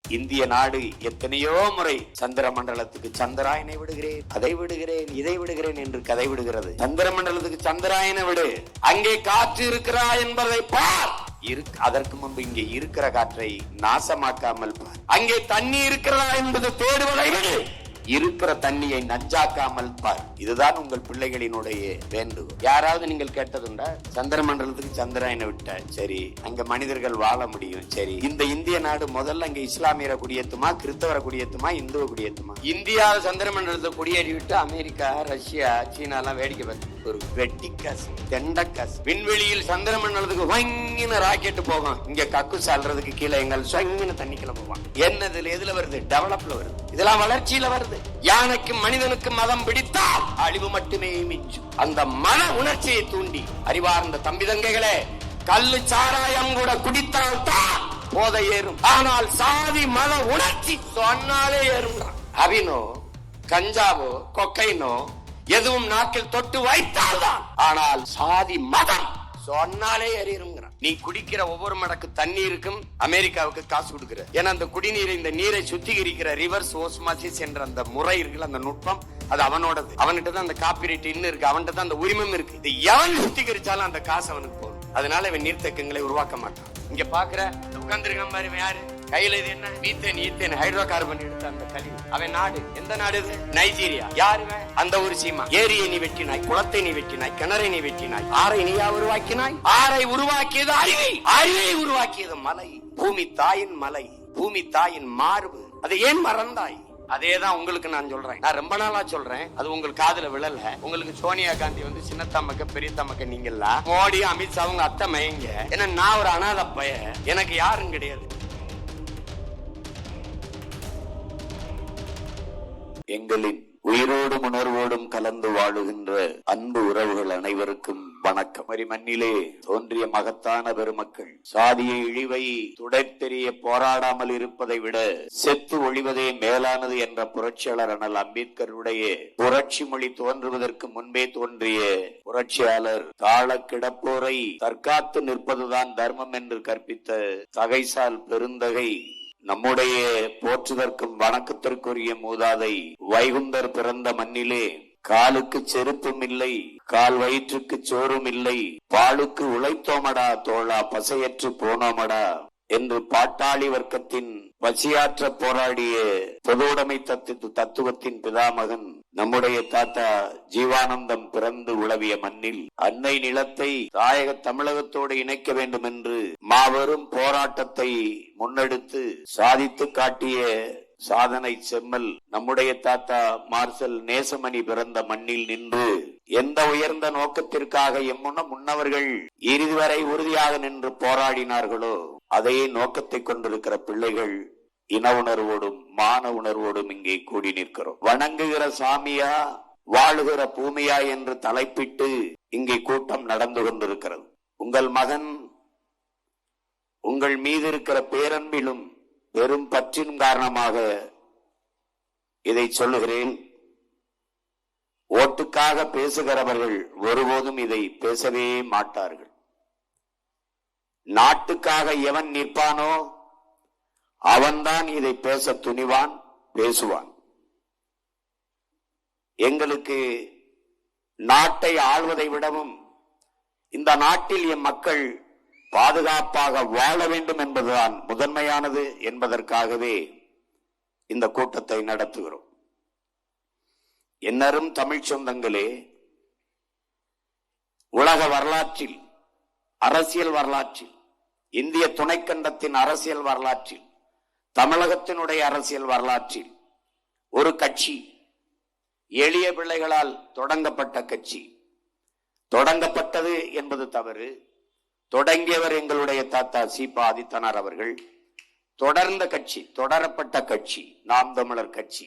இந்திய நாடு எத்தனையோ முறை சந்திர மண்டலத்துக்கு சந்திராயனை விடுகிறேன், அதை விடுகிறேன், இதை விடுகிறேன் என்று கதை விடுகிறது. சந்திர மண்டலத்துக்கு சந்திராயனை விடு, அங்கே காற்று இருக்கிறா என்பதை பார். அதற்கு முன்பு இங்கே இருக்கிற காற்றை நாசமாக்காமல் பார். அங்கே தண்ணி இருக்கிறதா என்பது தேடுவதை விடு, இருக்கிற தண்ணியை நஞ்சாக்காமல் பார். இதுதான் உங்கள் பிள்ளைகளினுடைய வேண்டுகோள். யாராவது நீங்கள் கேட்டதுண்டா? சந்திர மண்டலத்துக்கு சந்திராயனை விட்ட சரி, அங்க மனிதர்கள் வாழ முடியும் சரி. இந்த இந்திய நாடு முதல்ல அங்க இஸ்லாமியரை குடியேற்றுமா, கிறிஸ்தவரை குடியேற்றுமா, இந்துவை குடியேற்றுமா? இந்தியா சந்திர மண்டலத்தை குடியேறி விட்டு அமெரிக்கா, ரஷ்யா, சீனா எல்லாம் வேடிக்கை பார்த்து ஒரு வெட்டிக்காசு, தெண்டக்காசு. விண்வெளியில் சந்திர மண்டலத்துக்கு வங்கின ராக்கெட் போகும், இங்க கக்கு சால்றதுக்கு கீழே எங்கள் சொங்கின தண்ணிக்குள்ள போவான். என்னதுல எதுல வருது? டெவலப்ல வருது. இதெல்லாம் வளர்ச்சியில வருது. யானைக்கும் மனிதனுக்கும் மதம் பிடித்தால் அழிவு மட்டுமே மிஞ்சும். அந்த மன உணர்ச்சியை தூண்டி அறிவார்ந்த தம்பி தங்கைகளே, கல்லு சாராயம் கூட குடித்தால் தான் போதை ஏறும். ஆனால் சாதி மத உணர்ச்சி சொன்னாலே ஏறும். அபினோ, கஞ்சாவோ, கொக்கைனோ எதுவும் நாக்கில் தொட்டு வைத்தால்தான். ஆனால் சாதி மதம் சொன்னாலே ஏறிடும். நீ குடிக்கிற ஒவ்வொரு மடக்கு தண்ணீருக்கும் அமெரிக்காவுக்கு காசு கொடுக்கிற. ஏன்னா அந்த குடிநீரை, இந்த நீரை சுத்திகரிக்கிற ரிவர்ஸ் ஓஸ்மாசிஸ் என்ற அந்த முறை இருக்குல்ல, அந்த நுட்பம் அது அவனோடது. அவன்கிட்ட தான் அந்த காப்பிரைட் இன்னும் இருக்கு, அவன்கிட்ட தான் அந்த உரிமம் இருக்கு. இது எவன் சுத்திகரிச்சாலும் அந்த காசு அவனுக்கு போகும். அதனால இவன் நீர்த்தக்கங்களை உருவாக்க மாட்டான். இங்க பாக்குற உட்கார்ந்துருக்க மாதிரி யாரு கையில இது என்ன? மீத்தேன், ஈத்தேன், ஹைட்ரோ கார்பன் எடுத்த அந்த கழிவு. அவன் நாடு எந்த நாடு? நைஜீரியா. யாருமே அந்த ஒரு சீமா. ஏரியை நீ வெட்டினாய், குளத்தை நீ வெட்டினாய், கிணறை நீ வெட்டினாய், ஆறை நீயா உருவாக்கினாய்? ஆறை உருவாக்கியது அறிவை, அறிவை உருவாக்கியது மலை. பூமி தாயின் மலை, பூமி தாயின் மார்பு. அதை ஏன் மறந்தாய்? அதேதான் உங்களுக்கு நான் சொல்றேன். நான் ரொம்ப நாளா சொல்றேன், அது உங்களுக்கு காதுல விழல. உங்களுக்கு சோனியா காந்தி வந்து சின்ன தம்மக்க பெரிய தம்மக்க, நீங்களா மோடி, அமித்ஷா அவங்க அத்தை மயங்க. ஏன்னா நான் ஒரு அனாதை பைய, எனக்கு யாரும் கிடையாது. எங்களின் உயிரோடும் உணர்வோடும் கலந்து வாழுகின்ற அன்பு உறவுகள் அனைவருக்கும் வணக்கம். மண்ணிலே தோன்றிய மகத்தான பெருமக்கள் சாதிய இழிவை துடைத்தெறிய போராடாமல் இருப்பதை விட செத்து ஒழிவதே மேலானது என்ற புரட்சியாளர் அண்ணல் அம்பேத்கருடைய புரட்சி மொழி தோன்றுவதற்கு முன்பே தோன்றிய புரட்சியாளர் தாழ கிடப்போரை தற்காத்து நிற்பதுதான் தர்மம் என்று கற்பித்த தகைசால் பெருந்தகை நம்முடைய போற்றுதற்கும் வணக்கத்திற்குரிய மூதாதை வைகுந்தர் பிறந்த மண்ணிலே காலுக்கு செருப்பும் இல்லை, கால் வயிற்றுக்கு சோறும் இல்லை, பாலுக்கு உழைத்தோமடா தோழா, பசையற்று போனோமடா என்று பாட்டாளி வர்க்கத்தின் பசியாற்ற போராடிய பொதுவுடைமை தத்துவத்தின் பிதாமகன் நம்முடைய தாத்தா ஜீவானந்தம் பிறந்து உளவிய மண்ணில் அன்னை நிலத்தை தாயக தமிழகத்தோடு இணைக்க வேண்டும் என்று மாபெரும் போராட்டத்தை முன்னெடுத்து சாதித்து காட்டிய சாதனை செம்மல் நம்முடைய தாத்தா மார்சல் நேசமணி பிறந்த மண்ணில் நின்று எந்த உயர்ந்த நோக்கத்திற்காக முன்னவர்கள் இறுதி வரை உறுதியாக நின்று போராடினார்களோ அதே நோக்கத்தை கொண்டிருக்கிற பிள்ளைகள் இன உணர்வோடும் மான உணர்வோடும் இங்கே கூடி நிற்கிறோம். வணங்குகிற சாமியா, வாழுகிற பூமியா என்று தலைப்பிட்டு இங்கே கூட்டம் நடந்து கொண்டிருக்கிறது. உங்கள் மகன் உங்கள் மீது இருக்கிற பேரன்பிலும் பெரும் பற்றின் காரணமாக இதை சொல்லுகிறேன். ஓட்டுக்காக பேசுகிறவர்கள் ஒருபோதும் இதை பேசவே மாட்டார்கள். நாட்டுக்காக எவன் நிற்பானோ அவன்தான் இதை பேச துணிவான், பேசுவான். எங்களுக்கு நாட்டை ஆள்வதை விடவும் இந்த நாட்டில் எம் மக்கள் பாதுகாப்பாக வாழ வேண்டும் என்பதுதான் முதன்மையானது என்பதற்காகவே இந்த கூட்டத்தை நடத்துகிறோம். என்னரும் தமிழ் சொந்தங்களே, உலக வரலாற்றில், அரசியல் வரலாற்றில், இந்திய துணைக்கண்டத்தின் அரசியல் வரலாற்றில், தமிழகத்தினுடைய அரசியல் வரலாற்றில் ஒரு கட்சி, எளிய பிள்ளைகளால் தொடங்கப்பட்ட கட்சி, தொடங்கப்பட்டது என்பது தவறு, தொடங்கியவர் எங்களுடைய தாத்தா சீபா ஆதித்தனார் அவர்கள், தொடர்ந்த கட்சி, தொடரப்பட்ட கட்சி நாம் தமிழர் கட்சி.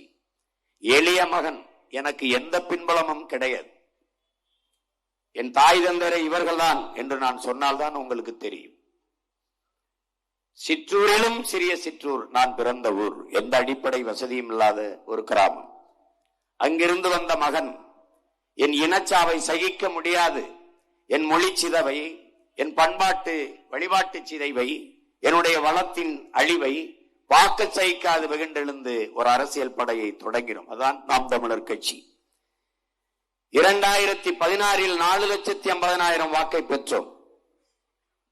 எளிய மகன், எனக்கு எந்த பின்புலமும் கிடையாது, என் தாய் தந்தரை இவர்கள்தான் என்று நான் சொன்னால்தான் உங்களுக்கு தெரியும். சிற்றூரிலும் சிறிய சிற்றூர், நான் பிறந்த ஊர், எந்த அடிப்படை வசதியும் இல்லாத ஒரு கிராமம். அங்கிருந்து வந்த மகன், என் இனச்சாவை சகிக்க முடியாது, என் மொழி சிதைவை, என் பண்பாட்டு வழிபாட்டு சிதைவை, என்னுடைய வளத்தின் அழிவை, வாக்கு சகிக்காது வெகுண்டெழுந்து ஒரு அரசியல் படையை தொடங்கினோம். அதான் நாம் தமிழர் கட்சி. 2016 4,50,000 வாக்கை பெற்றோம்.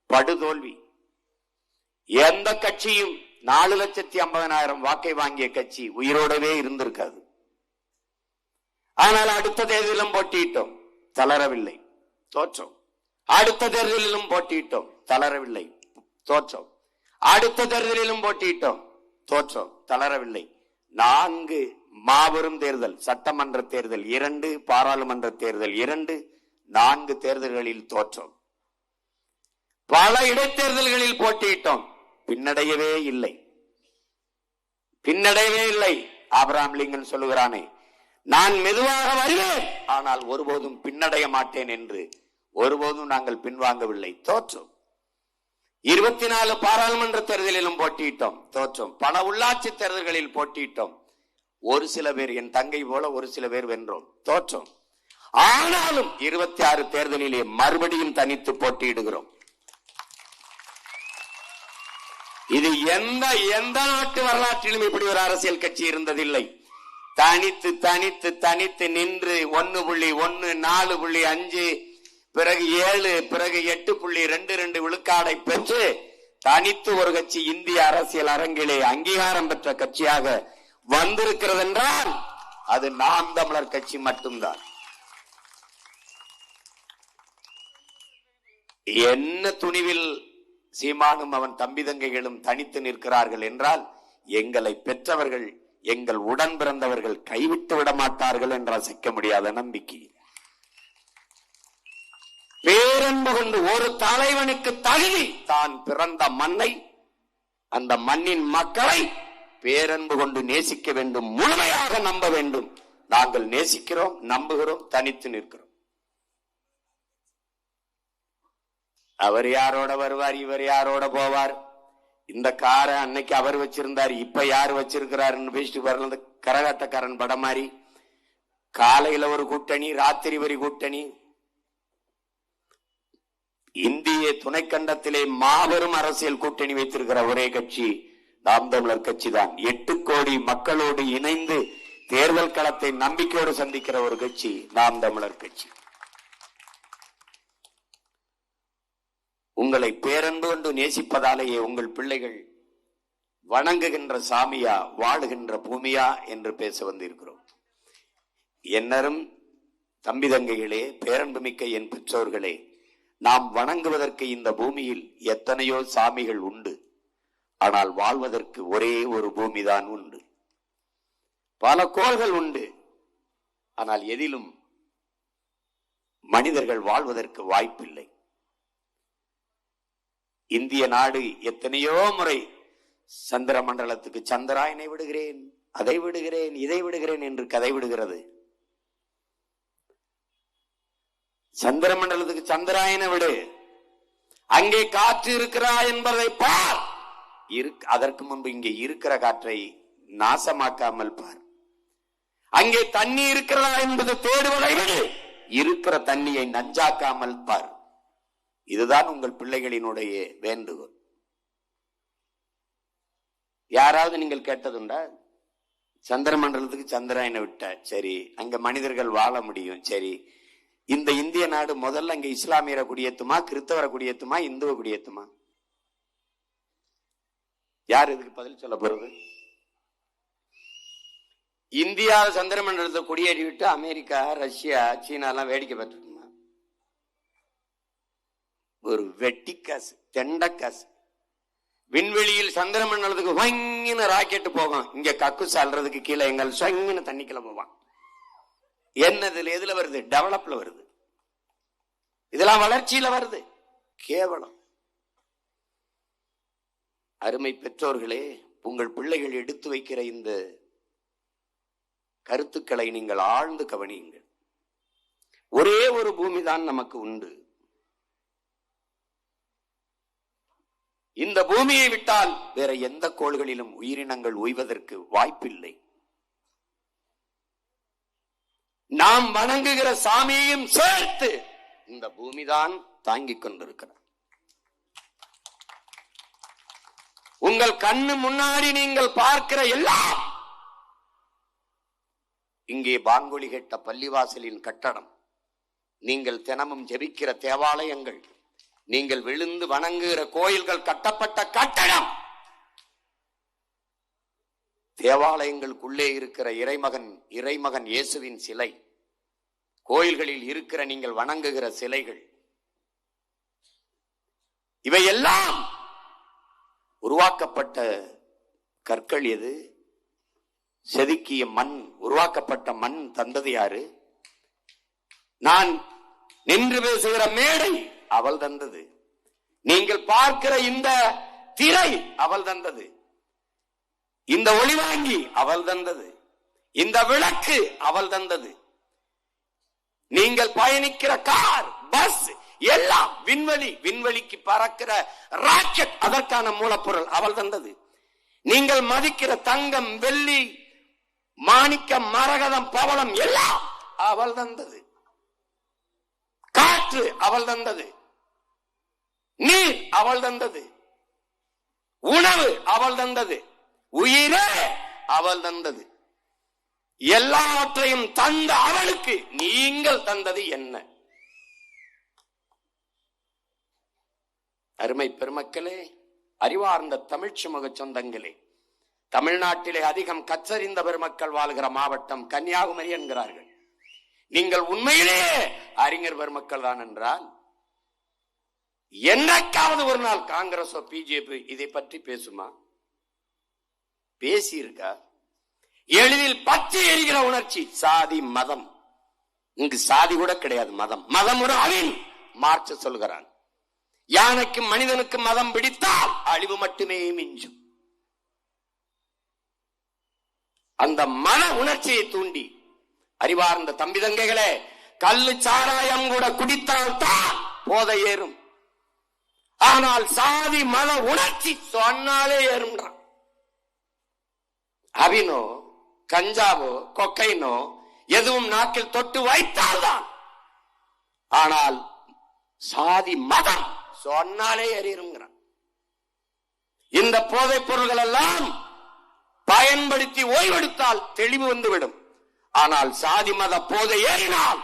படுதோல்வி. எந்த கட்சியும் 4,50,000 வாக்கை வாங்கிய கட்சி உயிரோடவே இருந்திருக்காது. ஆனால் அடுத்த தேர்தலிலும் போட்டியிட்டோம், தளரவில்லை, தோற்றோம். அடுத்த தேர்தலிலும் போட்டியிட்டோம், தளரவில்லை, தோற்றோம். அடுத்த தேர்தலிலும் போட்டியிட்டோம், தோற்றோம், தளரவில்லை. 4 மாபெரும் தேர்தல், சட்டமன்ற தேர்தல் 2, பாராளுமன்ற தேர்தல் 2, 4 தேர்தல்களில் தோற்றோம். பல இடைத்தேர்தல்களில் போட்டியிட்டோம், பின்னடையவே இல்லை, பின்னடையவே இல்லை. ஆபிரகாம் லிங்கன் சொல்லுகிறானே, நான் மெதுவாக வருவேன் ஆனால் ஒருபோதும் பின்னடைய மாட்டேன் என்று ஒருபோதும் நாங்கள் பின்வாங்கவில்லை, தோற்றோம். 24 பாராளுமன்ற தேர்தலிலும் போட்டியிட்டோம், தோற்றோம். பல உள்ளாட்சி தேர்தல்களில் போட்டியிட்டோம். ஒரு சில பேர், என் தங்கை போல ஒரு சில பேர் வென்றோம், தோற்றோம். ஆனாலும் 26 தேர்தலிலே மறுபடியும் தனித்து போட்டியிடுகிறோம். இது எந்த நாட்டு வரலாற்றிலும் இப்படி ஒரு அரசியல் கட்சி இருந்ததில்லை. தனித்து தனித்து தனித்து நின்று 1.1, 4.5, பிறகு 7, பிறகு 8.22 விழுக்காடை பெற்று தனித்து ஒரு கட்சி இந்திய அரசியல் அரங்கிலே அங்கீகாரம் பெற்ற கட்சியாக வந்திருக்கிறது என்றால் அது நாம் தமிழர் கட்சி மட்டும்தான். என்ன துணிவில் சீமானும் அவன் தம்பி தங்கைகளும் தனித்து நிற்கிறார்கள் என்றால் எங்களை பெற்றவர்கள், எங்கள் உடன் பிறந்தவர்கள் கைவிட்டு விட மாட்டார்கள் என்ற அசைக்க முடியாத நம்பிக்கை. பேரன்பு கொண்டு ஒரு தலைவனுக்கு தகுதி தான் பிறந்த மண்ணை, அந்த மண்ணின் மக்களை பேரன்பு கொண்டு நேசிக்க வேண்டும், முழுமையாக நம்ப வேண்டும். நாங்கள் நேசிக்கிறோம், நம்புகிறோம், தனித்து நிற்கிறோம். அவர் யாரோட வருவார், இவர் யாரோட போவார், இந்த காரை அன்னைக்கு அவர் வச்சிருந்தார், இப்ப யார் வச்சிருக்கிறாருன்னு பேசிட்டு வரல. கரகாட்டக்காரன் படம் மாதிரி காலையில ஒரு கூட்டணி, ராத்திரி வரி கூட்டணி. இந்திய துணைக்கண்டத்திலே மாபெரும் அரசியல் கூட்டணி வைத்திருக்கிற ஒரே கட்சி நாம் தமிழர் கட்சி தான். 8 கோடி மக்களோடு இணைந்து தேர்தல் களத்தை நம்பிக்கையோடு சந்திக்கிற ஒரு கட்சி நாம் தமிழர் கட்சி. உங்களை பேரன்பு கொண்டு நேசிப்பதாலேயே உங்கள் பிள்ளைகள் வணங்குகின்ற சாமியா, வாழுகின்ற பூமியா என்று பேச வந்திருக்கிறோம். என்னரும் தம்பி தங்கைகளே, பேரன்பு மிக்க என் பெற்றோர்களே, நாம் வணங்குவதற்கு இந்த பூமியில் எத்தனையோ சாமிகள் உண்டு. ஆனால் வாழ்வதற்கு ஒரே ஒரு பூமிதான் உண்டு. பல கோள்கள் உண்டு, ஆனால் எதிலும் மனிதர்கள் வாழ்வதற்கு வாய்ப்பில்லை. இந்திய நாடு எத்தனையோ முறை சந்திர மண்டலத்துக்கு சந்திராயனை விடுகிறேன், அதை விடுகிறேன், இதை விடுகிறேன் என்று கதை விடுகிறது. சந்திர மண்டலத்துக்கு சந்திராயனை விடு, அங்கே காற்று இருக்கிறா என்பதை பார். அதற்கு முன்பு இங்கே இருக்கிற காற்றை நாசமாக்காமல் பார். அங்கே தண்ணி இருக்கிறதா என்பது தேடுவதை விடு, இருக்கிற தண்ணியை நஞ்சாக்காமல் பார். இதுதான் உங்கள் பிள்ளைகளினுடைய வேண்டுகோள். யாராவது நீங்கள் கேட்டதுண்டா? சந்திர மண்டலத்துக்கு சந்திராயனை விட்ட சரி, அங்க மனிதர்கள் வாழ முடியும், சரி. இந்த இந்திய நாடு முதல்ல அங்க இஸ்லாமியரை குடியேத்துமா, கிறிஸ்தவரை குடியேத்துமா, இந்துவை குடியேத்துமா? யார் இதுக்கு பதில் சொல்ல போறது? இந்தியா சந்திர மண்டலத்தை குடியேறி விட்டு அமெரிக்கா, ரஷ்யா, சீனா எல்லாம் வேடிக்கை பார்த்துருக்குமா? ஒரு வெட்டி காசு, தெண்ட காசு. விண்வெளியில் சந்திர மண்டலத்துக்கு வங்கின ராக்கெட் போகும், இங்க கக்கு சால்றதுக்கு கீழே எங்கள் சொங்கின தண்ணிக்குள்ள போவான். என்னதுல எதுல வருது? டெவலப்ல வருது. இதெல்லாம் வளர்ச்சியில வருது. கேவலம். அருமை பெற்றோர்களே, உங்கள் பிள்ளைகள் எடுத்து வைக்கிற இந்த கருத்துக்களை நீங்கள் ஆழ்ந்து கவனியுங்கள். ஒரே ஒரு பூமி தான் நமக்கு உண்டு. இந்த பூமியை விட்டால் வேற எந்த கோள்களிலும் உயிரினங்கள் உய்வதற்கு வாய்ப்பில்லை. நாம் வணங்குகிற சாமியையும் சேர்த்து இந்த பூமிதான் தாங்கிக் கொண்டிருக்கிறார். உங்கள் கண்ணு முன்னாடி நீங்கள் பார்க்கிற எல்லாம் இங்கே பாங்கொலி கேட்ட பள்ளிவாசலின் கட்டடம், நீங்கள் தினமும் ஜெபிக்கிற தேவாலயங்கள், நீங்கள் விழுந்து வணங்குகிற கோயில்கள் கட்டப்பட்ட கட்டடம், தேவாலயங்களுக்குள்ளே இருக்கிற இறைமகன் இயேசுவின் சிலை, கோயில்களில் இருக்கிற நீங்கள் வணங்குகிற சிலைகள், இவையெல்லாம் உருவாக்கப்பட்ட கற்கள் எது? செதுக்கிய மண், உருவாக்கப்பட்ட மண் தந்தது யாரு? நான் நின்று பேசுகிற மேடை அவள் தந்தது. நீங்கள் பார்க்கிற இந்த திரை அவள் தந்தது. இந்த ஒளிவாங்கி அவள் தந்தது. இந்த விளக்கு அவள் தந்தது. நீங்கள் பயணிக்கிற கார், பஸ் எல்லாம் விண்வெளிக்கு பறக்கிற ராக்கெட், அதற்கான மூலப்பொருள் அவள் தந்தது. நீங்கள் மதிக்கிற தங்கம், வெள்ளி, மாணிக்கம், மரகதம், பவளம் எல்லாம் அவள் தந்தது. காற்று அவள் தந்தது. நீர் அவள் தந்தது. உணவு அவள் தந்தது. உயிரே அவள் தந்தது. எல்லாவற்றையும் தந்த அவளுக்கு நீங்கள் தந்தது என்ன? அருமை பெருமக்களே, அறிவார்ந்த தமிழ் சமூக சொந்தங்களே, தமிழ்நாட்டிலே அதிகம் கற்றறிந்த பெருமக்கள் வாழ்கிற மாவட்டம் கன்னியாகுமரி என்கிறார்கள். நீங்கள் உண்மையிலேயே அறிஞர் பெருமக்கள் தான் என்றால், என்னைக்காவது ஒரு நாள் காங்கிரஸோ பிஜேபி இதை பற்றி பேசுமா? பேசியிருக்கா? எளிதில் பச்சை எரிகிற உணர்ச்சி சாதி, மதம். இங்கு சாதி கூட கிடையாது, மதம் ஒரு அவின். மார்க்ஸ் சொல்கிறான், யானைக்கு மனிதனுக்கு மதம் பிடித்தால் அழிவு மட்டுமே மிஞ்சும். அந்த மன உணர்ச்சியை தூண்டி, அறிவார்ந்த தம்பி தங்கைகளே, கள்ளு சாராயம் கூட குடித்தால் தான் போதை ஏறும். ஆனால் சாதி மத உணர்ச்சி சொன்னாலே ஏறும்ன்றான். அவினோ, கஞ்சாவோ, கொக்கைனோ எதுவும் நாக்கில் தொட்டு வைத்தால்தான். ஆனால் சாதி மதம் சொன்னாலே ஏறிடுங்கிறான். இந்த போதைப் பொருள்கள் எல்லாம் பயன்படுத்தி ஓய்வெடுத்தால் தெளிவு வந்துவிடும். ஆனால் சாதி மத போதை ஏறினால்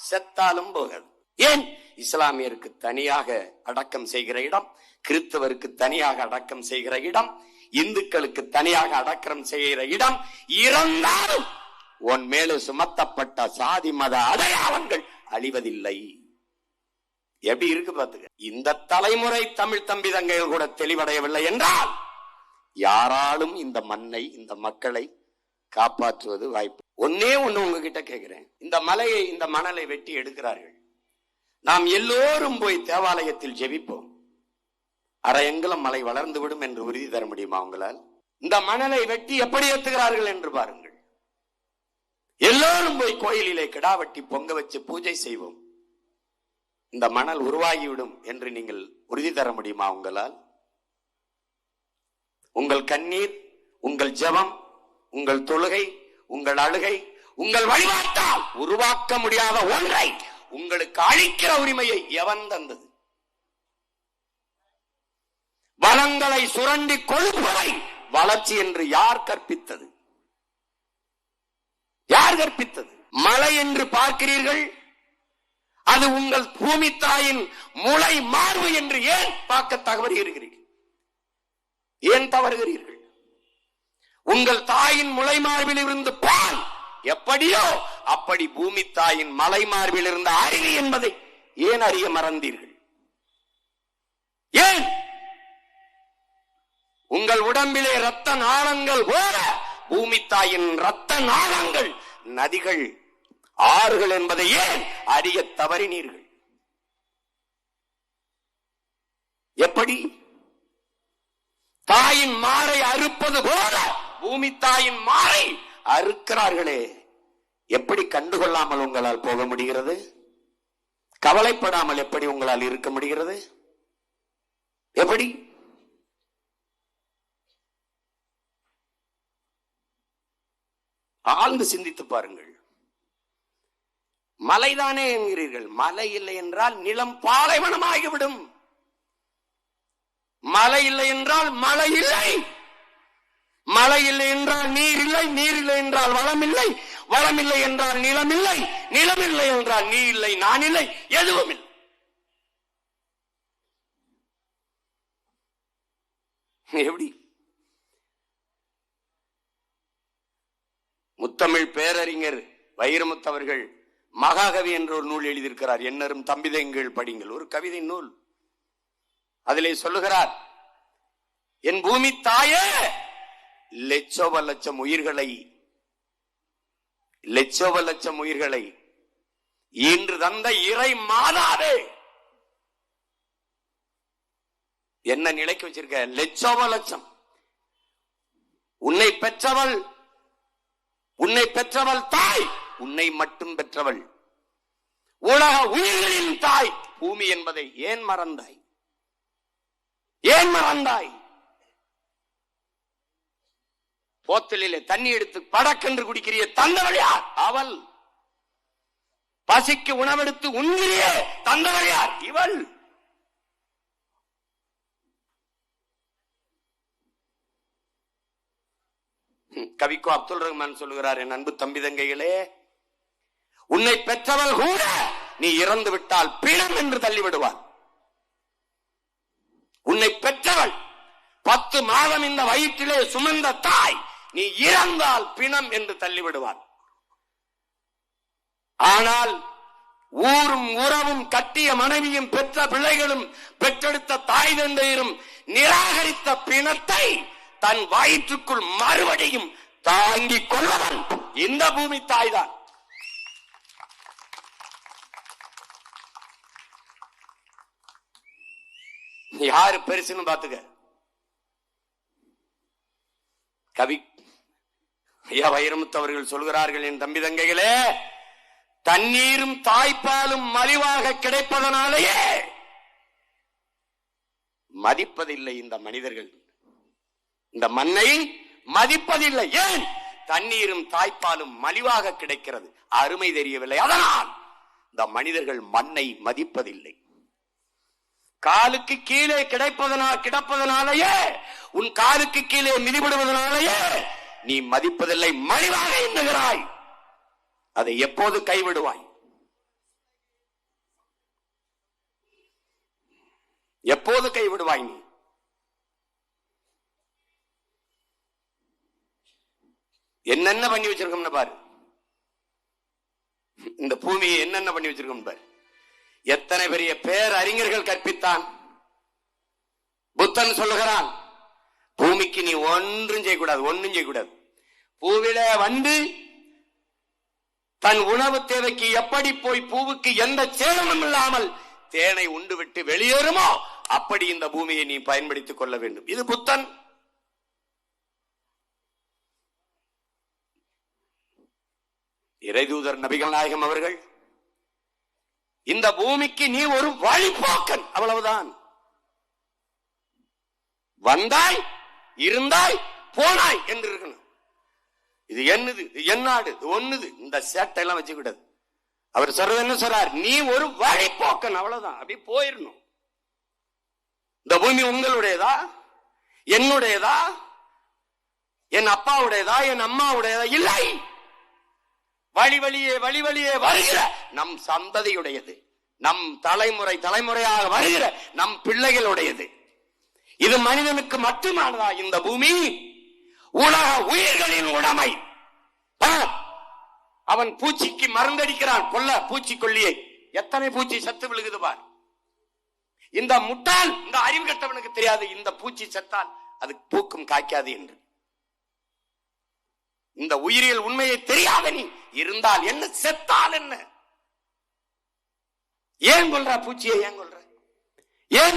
செத்தாலும் போகாது. ஏன்? இஸ்லாமியருக்கு தனியாக அடக்கம் செய்கிற இடம், கிறிஸ்தவருக்கு தனியாக அடக்கம் செய்கிற இடம், இந்துக்களுக்கு தனியாக அடக்கம் செய்கிற இடம், இறந்தாலும் உன் மேலே சுமத்தப்பட்ட சாதி மத அடையாளங்கள் அழிவதில்லை. எப்படி இருக்கு பாத்துக்க. இந்த தலைமுறை தமிழ் தம்பி தங்கைகள் கூட தெளிவடையவில்லை என்றால் யாராலும் இந்த மண்ணை, இந்த மக்களை காப்பாற்றுவது வாய்ப்பு. ஒன்னே ஒண்ணு உங்ககிட்ட கேட்கிறேன். இந்த மலையை, இந்த மணலை வெட்டி எடுக்கிறார்கள். நாம் எல்லோரும் போய் தேவாலயத்தில் ஜெபிப்போம். அரையங்குலம் மலை வளர்ந்து விடும் என்று உறுதி தர முடியுமா உங்களால்? இந்த மணலை வெட்டி எப்படி ஏத்துகிறார்கள் என்று பாருங்கள். எல்லோரும் போய் கோயிலிலே கிடா வெட்டி பொங்க வச்சு பூஜை செய்வோம். இந்த மணல் உருவாகிவிடும் என்று நீங்கள் உறுதி தர முடியுமா உங்களால்? உங்கள் கண்ணீர், உங்கள் ஜெபம், உங்கள் தொழுகை, உங்கள் அழுகை, உங்கள் வழிபாட்டால் உருவாக்க முடியாத ஒன்றை உங்களுக்கு அழிக்கிற உரிமையை எவன் தந்தது? வளங்களை சுரண்டி கொள்வதை வளர்ச்சி என்று யார் கற்பித்தது? யார் கற்பித்தது? மழை என்று பார்க்கிறீர்கள், அது உங்கள் பூமி தாயின் முளை மார்பு என்று ஏன் பார்க்க தவறுகிறீர்கள்? ஏன் தவறுகிறீர்கள்? உங்கள் தாயின் முளை மார்பில் இருந்து பால் எப்படியோ அப்படி பூமி தாயின் மலை மார்பில் இருந்த அருவி என்பதை ஏன் அறிய மறந்தீர்கள்? ஏன்? உங்கள் உடம்பிலே இரத்த நாளங்கள் போல பூமி தாயின் இரத்த நாளங்கள், நதிகள், ஆறுகள் என்பதை ஏன் அறிய தவறினீர்கள்? எப்படி? தாயின் மாறை அறுப்பது போல பூமி தாயின் மாறை அறுக்கிறார்களே, எப்படி கண்டுகொள்ளாமல் உங்களால் போக முடிகிறது? கவலைப்படாமல் எப்படி உங்களால் இருக்க முடிகிறது? எப்படி? ஆழ்ந்து சிந்தித்து பாருங்கள். மலைதானே என்கிறீர்கள். மலை இல்லை என்றால் நிலம் பாலைவனமாகிவிடும். மழை இல்லை என்றால் மழை இல்லை, மழை இல்லை என்றால் நீர் இல்லை, நீர் இல்லை என்றால் வளம் இல்லை, வளம் இல்லை என்றால் நிலம் இல்லை, நிலம் இல்லை என்றால் நீ இல்லை, நான் இல்லை, எதுவும் இல்லை. எப்படி? முத்தமிழ் பேரறிஞர் வைரமுத்து அவர்கள் மகாகவி என்ற ஒரு நூல் எழுதியிருக்கிறார். என்னரும் தம்பிதங்கள் படிங்கள், ஒரு கவிதை நூல். அதிலே சொல்லுகிறார், என் பூமி தாயே லட்சோப லட்சம் உயிர்களை இன்று தந்த இறை மாதாவே. என்ன நிலைக்கு வச்சிருக்க? லட்சோப லட்சம். உன்னை பெற்றவள் தாய், உன்னை மட்டும் பெற்றவள், உலக உயிர்களின் தாய் பூமி என்பதை ஏன் மறந்தாய்? ஏன் மறந்தாய்? போத்தலிலே தண்ணி எடுத்து படக்கென்று குடிக்கிறிய தந்தவள் யார்? அவள். பசிக்கு உணவெடுத்து உண்கிறியே தந்தவள் யார்? இவள். கவிக்கோ அப்துல் ரஹ்மான் சொல்லுகிறார், என் அன்பு தம்பி தங்கைகளே, உன்னை பெற்றவள் கூட நீ இறந்து விட்டால் பிணம் என்று தள்ளிவிடுவாள். உன்னை பெற்றவள் 10 மாதம் இந்த வயிற்றிலே சுமந்த தாய் நீ இறந்தால் பிணம் என்று தள்ளிவிடுவாள். ஆனால் ஊரும் உறவும் கட்டிய மனைவியும் பெற்ற பிள்ளைகளும் பெற்றெடுத்த தாய் தந்தையரும் நிராகரித்த பிணத்தை தன் வயிற்றுக்குள் மறுபடியும் தாங்கிக் கொள்வதன் இந்த பூமி தாய்தான். யாரு பெருசுன்னு பாத்துக்க. கவி ஐயா வைரமுத்து அவர்கள் சொல்கிறார்கள், என் தம்பி தங்கைகளே, தண்ணீரும் தாய்ப்பாலும் மலிவாக கிடைப்பதனாலேயே மதிப்பதில்லை இந்த மனிதர்கள், இந்த மண்ணை மதிப்பதில்லை. ஏன்? தண்ணீரும் தாய்ப்பாலும் மலிவாக கிடைக்கிறது, அருமை தெரியவில்லை. அதனால் இந்த மனிதர்கள் மண்ணை மதிப்பதில்லை. காலுக்கு கீழே கிடப்பதனாலேயே, உன் காலுக்கு கீழே மிதிபடுவதனாலேயே நீ மதிப்பதில்லை, மலிவாக எண்ணுகிறாய். அதை எப்போது கைவிடுவாய்? எப்போது கைவிடுவாய்? நீ என்னென்ன பண்ணி வச்சிருக்கோம்னு பாரு. இந்த பூமியை என்னென்ன பண்ணி வச்சிருக்கோம் பாரு. எத்தனை பெரிய பேரறிஞர்கள் கற்பித்தான். புத்தன் சொல்லுகிறான், பூமிக்கு நீ ஒன்றும் செய்யக்கூடாது. பூவில வந்து தன் உணவு தேவைக்கு எப்படி போய் பூவுக்கு எந்த சேதமும் இல்லாமல் தேனை உண்டு விட்டு வெளியேறுமோ அப்படி இந்த பூமியை நீ பயன்படுத்திக் கொள்ள வேண்டும். இது புத்தன். இறைதூதர் நபிகள் நாயகம் அவர்கள், இந்த பூமிக்கு நீ ஒரு வழிபோக்கன், அவ்வளவுதான். வந்தாய், இருந்தாய், போனாய் என்று இருக்கணும். இது என்னது, இது என்னாடு, இது ஒண்ணுது, இந்த சேட்டை எல்லாம் வச்சுக்கிட்டது. அவர் சொல்றது என்ன சொல்றார்? நீ ஒரு வழிபோக்கன், அவ்வளவுதான். அப்படி போயிடணும். இந்த பூமி உங்களுடையதா, என்னுடையதா, என் அப்பாவுடையதா, என் அம்மாவுடையதா? இல்லை. வழி வழியே வருகிற நம் சந்ததியுடையது, நம் தலைமுறையாக வருகிற நம் பிள்ளைகளுடையது. இது மனிதனுக்கு மட்டுமானதா? இந்த பூமி உலக உயிர்களின் உடைமை. அவன் பூச்சிக்கு மருந்தடிக்கிறான், பூச்சிக்கொல்லியை. எத்தனை பூச்சி சத்து விழுகுது பார். இந்த முட்டாள், இந்த அறிவு கட்டவனுக்கு தெரியாது, இந்த பூச்சி செத்தால் அது பூக்கும் காய்க்காது என்று. இந்த உயிரியல் உண்மையை தெரியாத நீ இருந்தால் என்ன, செத்தால் என்ன? ஏன் கொல்ற பூச்சியை? ஏன்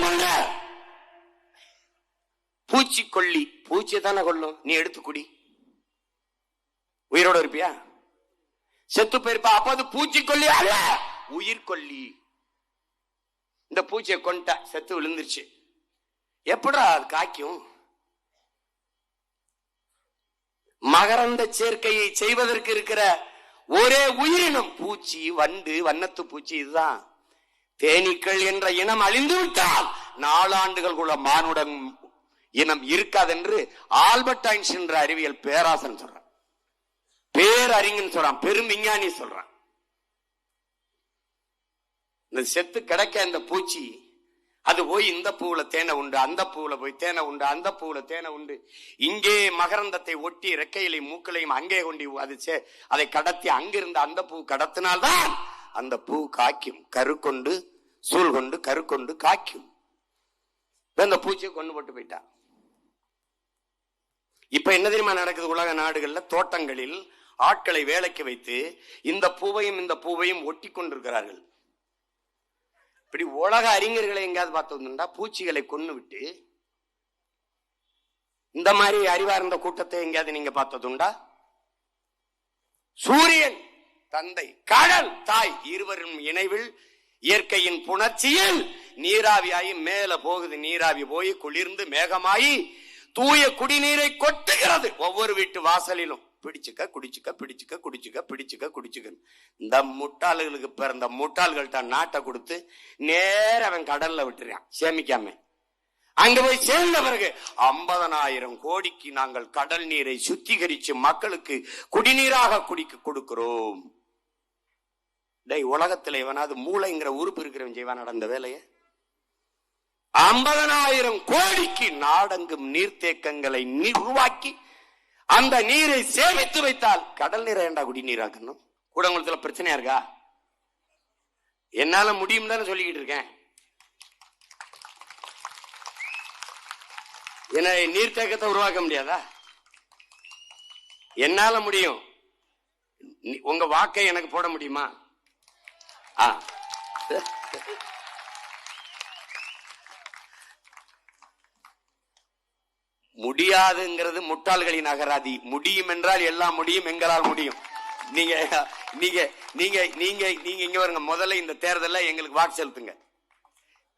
கொல்ற? பூச்சிக்கொல்லி பூச்சியை தானே கொல்லும். நீ எடுத்து குடி, உயிரோட இருப்பியா? செத்து போயிருப்பா. அப்ப அது பூச்சிக்கொல்லி அல்ல, உயிர்கொல்லி. இந்த பூச்சியை கொண்ட செத்து விழுந்துருச்சு, எப்படா அது காய்க்கும்? மகரந்த சேர்க்கையை செய்வதற்கு இருக்கிற ஒரே உயிரினம் பூச்சி, வண்டு, வண்ணத்து பூச்சி. இதுதான். தேனீக்கள் என்ற இனம் அழிந்து விட்டால் 4 ஆண்டுகளுக்குள்ள மானுடம் இனம் இருக்காது என்று ஆல்பர்ட் ஐன்ஸ்டீன் என்ற அறிவியல் பேராசன் சொல்றான், பேரறிஞன் சொல்றான், பெரும் விஞ்ஞானி சொல்றான். இந்த செத்து கிடைக்க இந்த பூச்சி அது போய் இந்த பூவுல தேனை உண்டு, அந்த பூவுல போய் தேனை உண்டு, அந்த பூவுல தேனை உண்டு, இங்கே மகரந்தத்தை ஒட்டி ரெக்கையிலையும் மூக்களையும் அங்கே கொண்டு அதை கடத்தி அங்கிருந்து அந்த பூ கடத்தினால்தான் அந்த பூ காய்க்கும். கரு கொண்டு சூழ் கொண்டு கரு கொண்டு காய்க்கும். இந்த பூச்சியை கொண்டு போட்டு போயிட்டா. இப்ப என்ன தெரியுமா நடக்குது? உலக நாடுகள்ல தோட்டங்களில் ஆட்களை வேலைக்கு வைத்து இந்த பூவையும் ஒட்டி கொண்டிருக்கிறார்கள். இப்படி உலக அறிஞர்களை எங்காவது பார்த்தோம்னா பூச்சிகளை கொண்டு விட்டு இந்த மாதிரி அறிவார்ந்த கூட்டத்தை எங்கேயாவது நீங்க பார்த்ததுண்டா? சூரியன் தந்தை, கடல் தாய், இருவரும் இணைவில் இயற்கையின் புணர்ச்சியில் நீராவியாகி மேல போகுது. நீராவி போய் குளிர்ந்து மேகமாயி தூய குடிநீரை கொட்டுகிறது ஒவ்வொரு வீட்டு வாசலிலும். பிடிச்சுக்க குடிச்சுக்க, பிடிச்சுக்க குடிச்சுக்க, பிடிச்சுக்க குடிச்சுக்க. இந்த முட்டாள்களுக்கு பிறந்த முட்டாள்கள்ட்ட நாட்டை கொடுத்து நேர அவன் கடல்ல விட்டுறான் சேமிக்காம. அங்க போய் சேர்ந்த பிறகு 50,000 கோடிக்கு நாங்கள் கடல் நீரை சுத்திகரிச்சு மக்களுக்கு குடிநீராக குடிக்க கொடுக்கிறோம். உலகத்துல இவனாவது மூளைங்கிற உறுப்பு இருக்கிறவன் செய்வான் நடந்த வேலையை. 50,000 கோடிக்கு நாடெங்கும் நீர்த்தேக்கங்களை உருவாக்கி அந்த நீரை சேமித்து வைத்தால் கடல் நீரை ஏண்டா குடிநீராக்கணும்? கூடங்குளத்துல பிரச்சனையா இருக்கா? என்னால முடியும் தானே சொல்லிக்கிட்டு இருக்கேன். என்ன நீர்த்தேக்கத்தை உருவாக்க முடியாதா? என்னால முடியும். உங்க வாக்கை எனக்கு போட முடியுமா? முடியாதுங்கிறது முட்டாள்களின் அகராதி. முடியும் என்றால் எல்லாம் முடியும், எங்களால் முடியும். நீங்க நீங்க நீங்க நீங்க நீங்க இங்க வருங்க. முதல்ல இந்த தேர்தல்ல எங்களுக்கு வாக்கு செலுத்துங்க.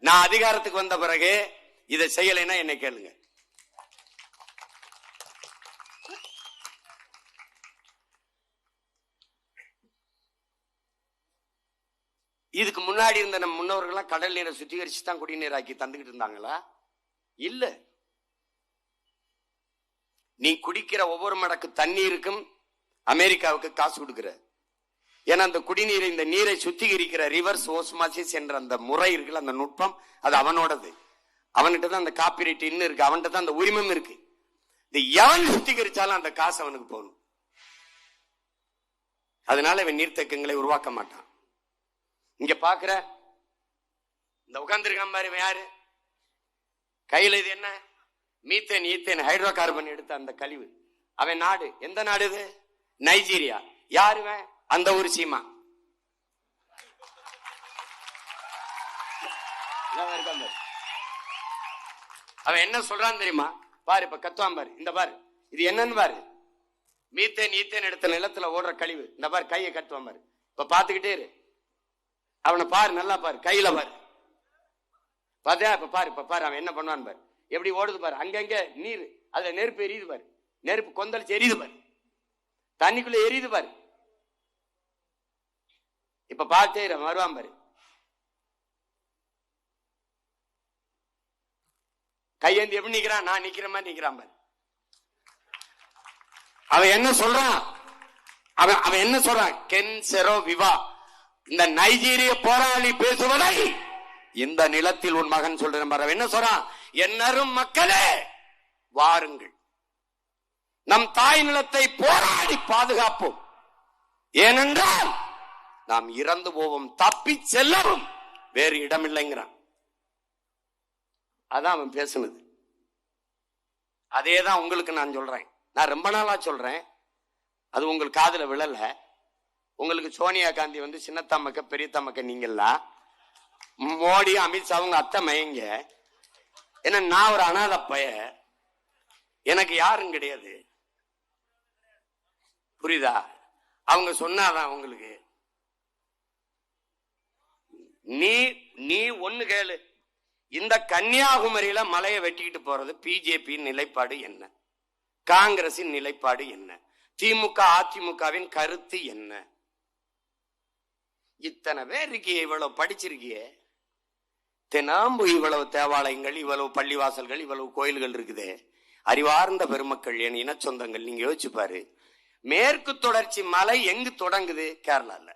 நான் அதிகாரத்துக்கு வந்த பிறகு இதை செய்யலைன்னா என்னை கேளுங்க. இதுக்கு முன்னாடி இருந்த நம்ம முன்னோர்கள் கடல் நீரை சுத்திகரிச்சு தான் குடிநீராக்கி தந்துகிட்டு இருந்தாங்களா? இல்ல. நீ குடிக்கிற ஒவ்வொரு மடக்கு தண்ணீருக்கும் அமெரிக்காவுக்கு காசு கொடுக்கிற. ஏன்னா அந்த குடிநீரை, இந்த நீரை சுத்திகரிக்கிற ரிவர்ஸ் ஓஸ்மாசிஸ் என்ற அந்த முறை இருக்குல்ல, அந்த நுட்பம், அது அவனோடது. அவன்கிட்ட தான் அந்த காப்பிரைட் இன்னும் இருக்கு, அவன்கிட்ட தான் அந்த உரிமம் இருக்கு. இந்த எவன் சுத்திகரிச்சாலும் அந்த காசு அவனுக்கு போகணும். அதனால இவன் நீர்த்தேக்கங்களை உருவாக்க மாட்டான். இங்க பாக்குற இந்த உட்கார்ந்துருக்கான் பாரு, யாரு கையில இது என்ன? மீத்தேன், ஈத்தேன், ஹைட்ரோ கார்பன் எடுத்த அந்த கழிவு. அவன் நாடு எந்த நாடு இது? நைஜீரியா. யாருவன்? அந்த ஒரு சீமா. அவன் என்ன சொல்றான் தெரியுமா? பாரு, இப்ப கத்துவான் பாரு, இந்த பாரு, இது என்னன்னு பாரு. மீத்தேன், ஈத்தேன் எடுத்த நிலத்துல ஓடுற கழிவு. இந்த பாரு, கையை கட்டுவான் பாரு. இப்ப பாத்துக்கிட்டே இரு, அவனை பாரு, நல்லா பாரு, கையில பாரு. பாத்தியா? இப்ப பாரு, இப்ப பாரு அவன் என்ன பண்ணுவான் பாரு. எப்படி ஓடுது பாரு. அங்கங்க நீர், அதுல நெருப்பு எரியுது பாரு. நெருப்பு கொந்தளிச்சு எரியுது பாரு. தண்ணிக்குள்ள எரியுது பாரு. இப்ப பார்த்தே வருவான் பாரு. கையேந்தி எப்படி நிக்கிறான்? நான் நிக்கிற மாதிரி நிக்கிறான் பாரு. அவன் என்ன சொல்றான்? அவன் என்ன சொல்றான்? கென் செரோ விவா, இந்த நைஜீரிய போராளி பேசுவதை இந்த நிலத்தில் உன் மகன் சொல்றேன் பாரு. என்ன சொல்றான்? என்னரும் மக்களே வாருங்கள், நம் தாய் நிலத்தை போராடி பாதுகாப்போம். ஏனென்றால் நாம் இறந்து போவோம், தப்பி செல்லவும் வேறு இடமில்லைங்கிறான். அதான் அவன் பேசுனது. அதேதான் உங்களுக்கு நான் சொல்றேன். நான் ரொம்ப நாளா சொல்றேன், அது உங்களுக்கு காதுல விழல. உங்களுக்கு சோனியா காந்தி வந்து சின்னத்தம்மக்க பெரியத்தம்மக்க, நீங்கெல்லாம் மோடி அமித்ஷா அவங்க அத்தை மயங்க. ஏன்னா நான் ஒரு அனாதை பைய, எனக்கு யாரும் கிடையாது, புரியுதா? அவங்க சொன்னாதான் உங்களுக்கு. நீ ஒண்ணு கேளு, இந்த கன்னியாகுமரியில மலையை வெட்டிக்கிட்டு போறது பிஜேபி நிலைப்பாடு என்ன? காங்கிரசின் நிலைப்பாடு என்ன? திமுக அதிமுகவின் கருத்து என்ன? இத்தனை பேர் இருக்கிய, இவ்வளவு படிச்சிருக்கிய, தினாம்பு இவ்வளவு தேவாலயங்கள், இவ்வளவு பள்ளிவாசல்கள், இவ்வளவு கோயில்கள் இருக்குது. அறிவார்ந்த பெருமக்கள், என் இன சொந்தங்கள், நீங்க யோசிச்சு பாரு. மேற்கு தொடர்ச்சி மலை எங்கு தொடங்குது? கேரளால.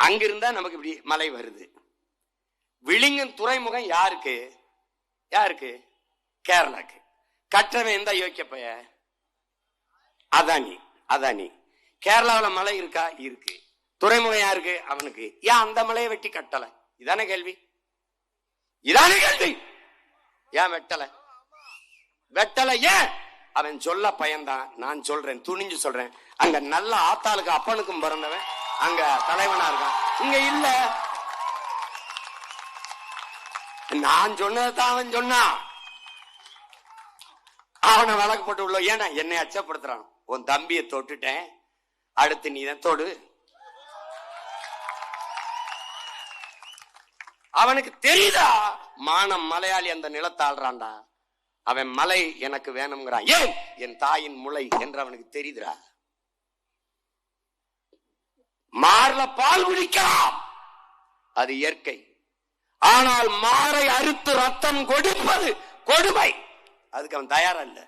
அங்கிருந்தா நமக்கு இப்படி மலை வருது. விழிங்கன் துறைமுகம் யாருக்கு? யாருக்கு? கேரளாக்கு. கற்றவன் எந்த யோக்கிய பைய? அதானி. அதானி. கேரளாவில் மலை இருக்கா? இருக்கு. துறைமுகம் யாருக்கு? அவனுக்கு. ஏன் அந்த மலையை வெட்டி கட்டல? இதானே கேள்வி. இதானே கேள்வி. ஏன் வெட்டல? வெட்டல ஏன்? அவன் சொல்ல பயன்தான். நான் சொல்றேன், துணிஞ்சு சொல்றேன். அங்க நல்ல ஆத்தாளுக்கு அப்பனுக்கும் பிறந்தவன் அங்க தலைவனா இருக்கான், இங்க இல்ல. நான் சொன்னதான் அவன் சொன்னான். அவனை வழக்கு போட்டு உள்ள. ஏன்னா என்னை அச்சப்படுத்துறான். உன் தம்பியை தொட்டுட்டேன், அடுத்து நீ தான் தொடு. அவனுக்கு தெரியுதா மானம் மலையாளி அந்த நிலத்தை ஆள்றான்டா. அவன் மலை எனக்கு வேணும்ங்கிறான். ஏன்? என் தாயின் முளை என்று அவனுக்கு தெரியுதுடா. மார்ல பால் குடிக்கலாம், அது இயற்கை. ஆனால் மாரை அறுத்து ரத்தம் கொடுப்பது கொடுமை. அதுக்கு அவன் தயாரா இல்ல.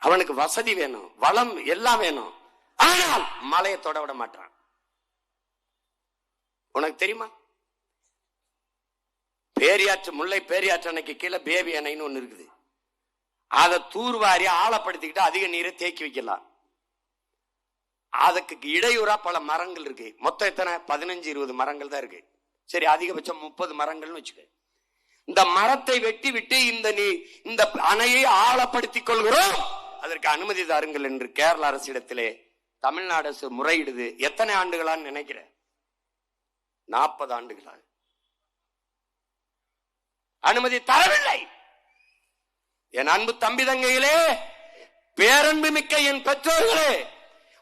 அவனுக்கு வசதி வேணும், வளம் எல்லாம் வேணும். ஆனால் மலையை தொட விட மாட்டான். உனக்கு தெரியுமா? பேரியாற்று, முல்லை பேரியாற்று அணைக்கு கீழே பேபி அணைன்னு ஒண்ணு இருக்குது. அதை தூர்வாரி ஆழப்படுத்திக்கிட்டு அதிக நீரை தேக்கி வைக்கலாம். அதுக்கு இடையூறா பல மரங்கள் இருக்கு. மொத்தம் எத்தனை? 15-20 மரங்கள் தான் இருக்கு. சரி, அதிகபட்சம் 30 மரங்கள்னு வச்சுக்க. இந்த மரத்தை வெட்டி விட்டு இந்த அணையை ஆழப்படுத்திக் கொள்கிறோம், அதற்கு அனுமதி தாருங்கள் என்று கேரள அரசிடத்திலே தமிழ்நாடு அரசு முறையிடுது. எத்தனை ஆண்டுகளான்னு நினைக்கிற? 40 ஆண்டுகளாக அனுமதி தரவில்லை. என் அன்பு தம்பி தங்கைகளே, பேரன்பு மிக்க என் பெற்றோர்களே,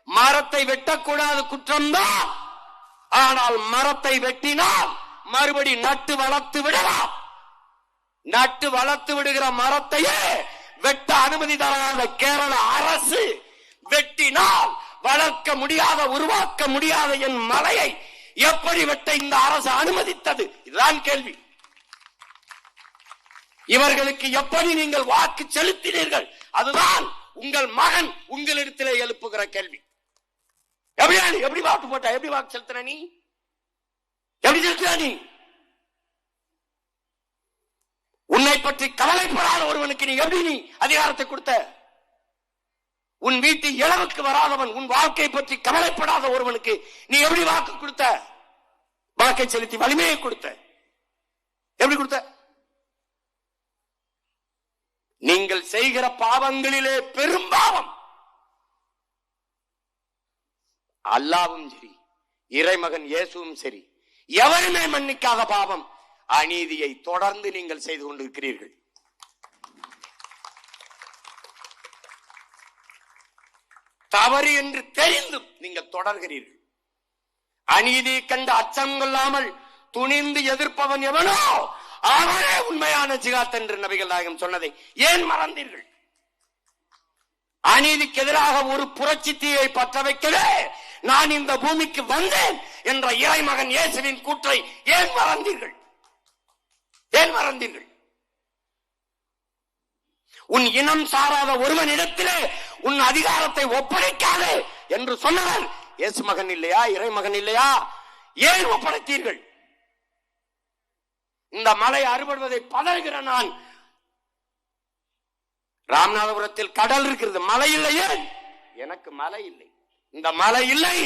மரத்தை வெட்டக்கூடாது, குற்றம்தான். ஆனால் மரத்தை வெட்டினால் மறுபடி நட்டு வளர்த்து விடலாம். நட்டு வளர்த்து விடுகிற மரத்தையே வெட்ட அனுமதி தராத கேரள அரசு வெட்டினால் வளர்க்க முடியாத, உருவாக்க முடியாத என் மலையை எப்படி வெட்ட இந்த அரசு அனுமதித்தது? இதுதான் கேள்வி. இவர்களுக்கு எப்படி நீங்கள் வாக்கு செலுத்தினீர்கள்? அதுதான் உங்கள் மகன் உங்களிடத்திலே எழுப்புகிற கேள்வி. எப்படி வாக்கு போட்ட? எப்படி வாக்கு செலுத்தின? நீ எப்படி செலுத்தின? நீ உன்னை பற்றி கவலைப்படாத ஒருவனுக்கு நீ எப்படி அதிகாரத்தை கொடுத்த? உன் வீட்டு இளவுக்கு வராதவன், உன் வாழ்க்கை பற்றி கவலைப்படாத ஒருவனுக்கு நீ எப்படி வாக்கு கொடுத்த? வாக்கை செலுத்தி வலிமையை கொடுத்த. எப்படி கொடுத்த? நீங்கள் செய்கிற பாவங்களிலே பெரும் பாவம், அல்லாவும் சரி, இறைமகன் இயேசுவும் சரி, எவருமே மன்னிக்காத பாவம், அநீதியை தொடர்ந்து நீங்கள் செய்து கொண்டிருக்கிறீர்கள். தவறு என்று தெரிந்தும் நீங்கள் தொடர்கிறீர்கள். அநீதியை கண்டு அச்சம் கொள்ளாமல் துணிந்து எதிர்ப்பவன் எவனோ அவனே உண்மையான ஜிகாத் என்று நபிகள் நாயகம் சொன்னதை ஏன் மறந்தீர்கள்? அநீதிக்கு எதிராக ஒரு புரட்சி தீயை பற்ற வைக்கவே நான் இந்த பூமிக்கு வந்தேன் என்ற இறைமகன் இயேசுவின் கூற்றை ஏன் மறந்தீர்கள்? ஏன் மறந்தீர்கள்? உன் இனம் சாராத ஒருவனிடத்திலே உன் அதிகாரத்தை ஒப்படைக்காதே என்று சொன்னவர் இயேசு மகன் இல்லையா? இறைமகன் இல்லையா? ஏன் ஒப்படைத்தீர்கள்? இந்த மலை அறுபடுவதை பதறுகிற நான், ராமநாதபுரத்தில் கடல் இருக்கிறது, மலை இல்லையே. எனக்கு மலை இல்லை, இந்த மலை இல்லை,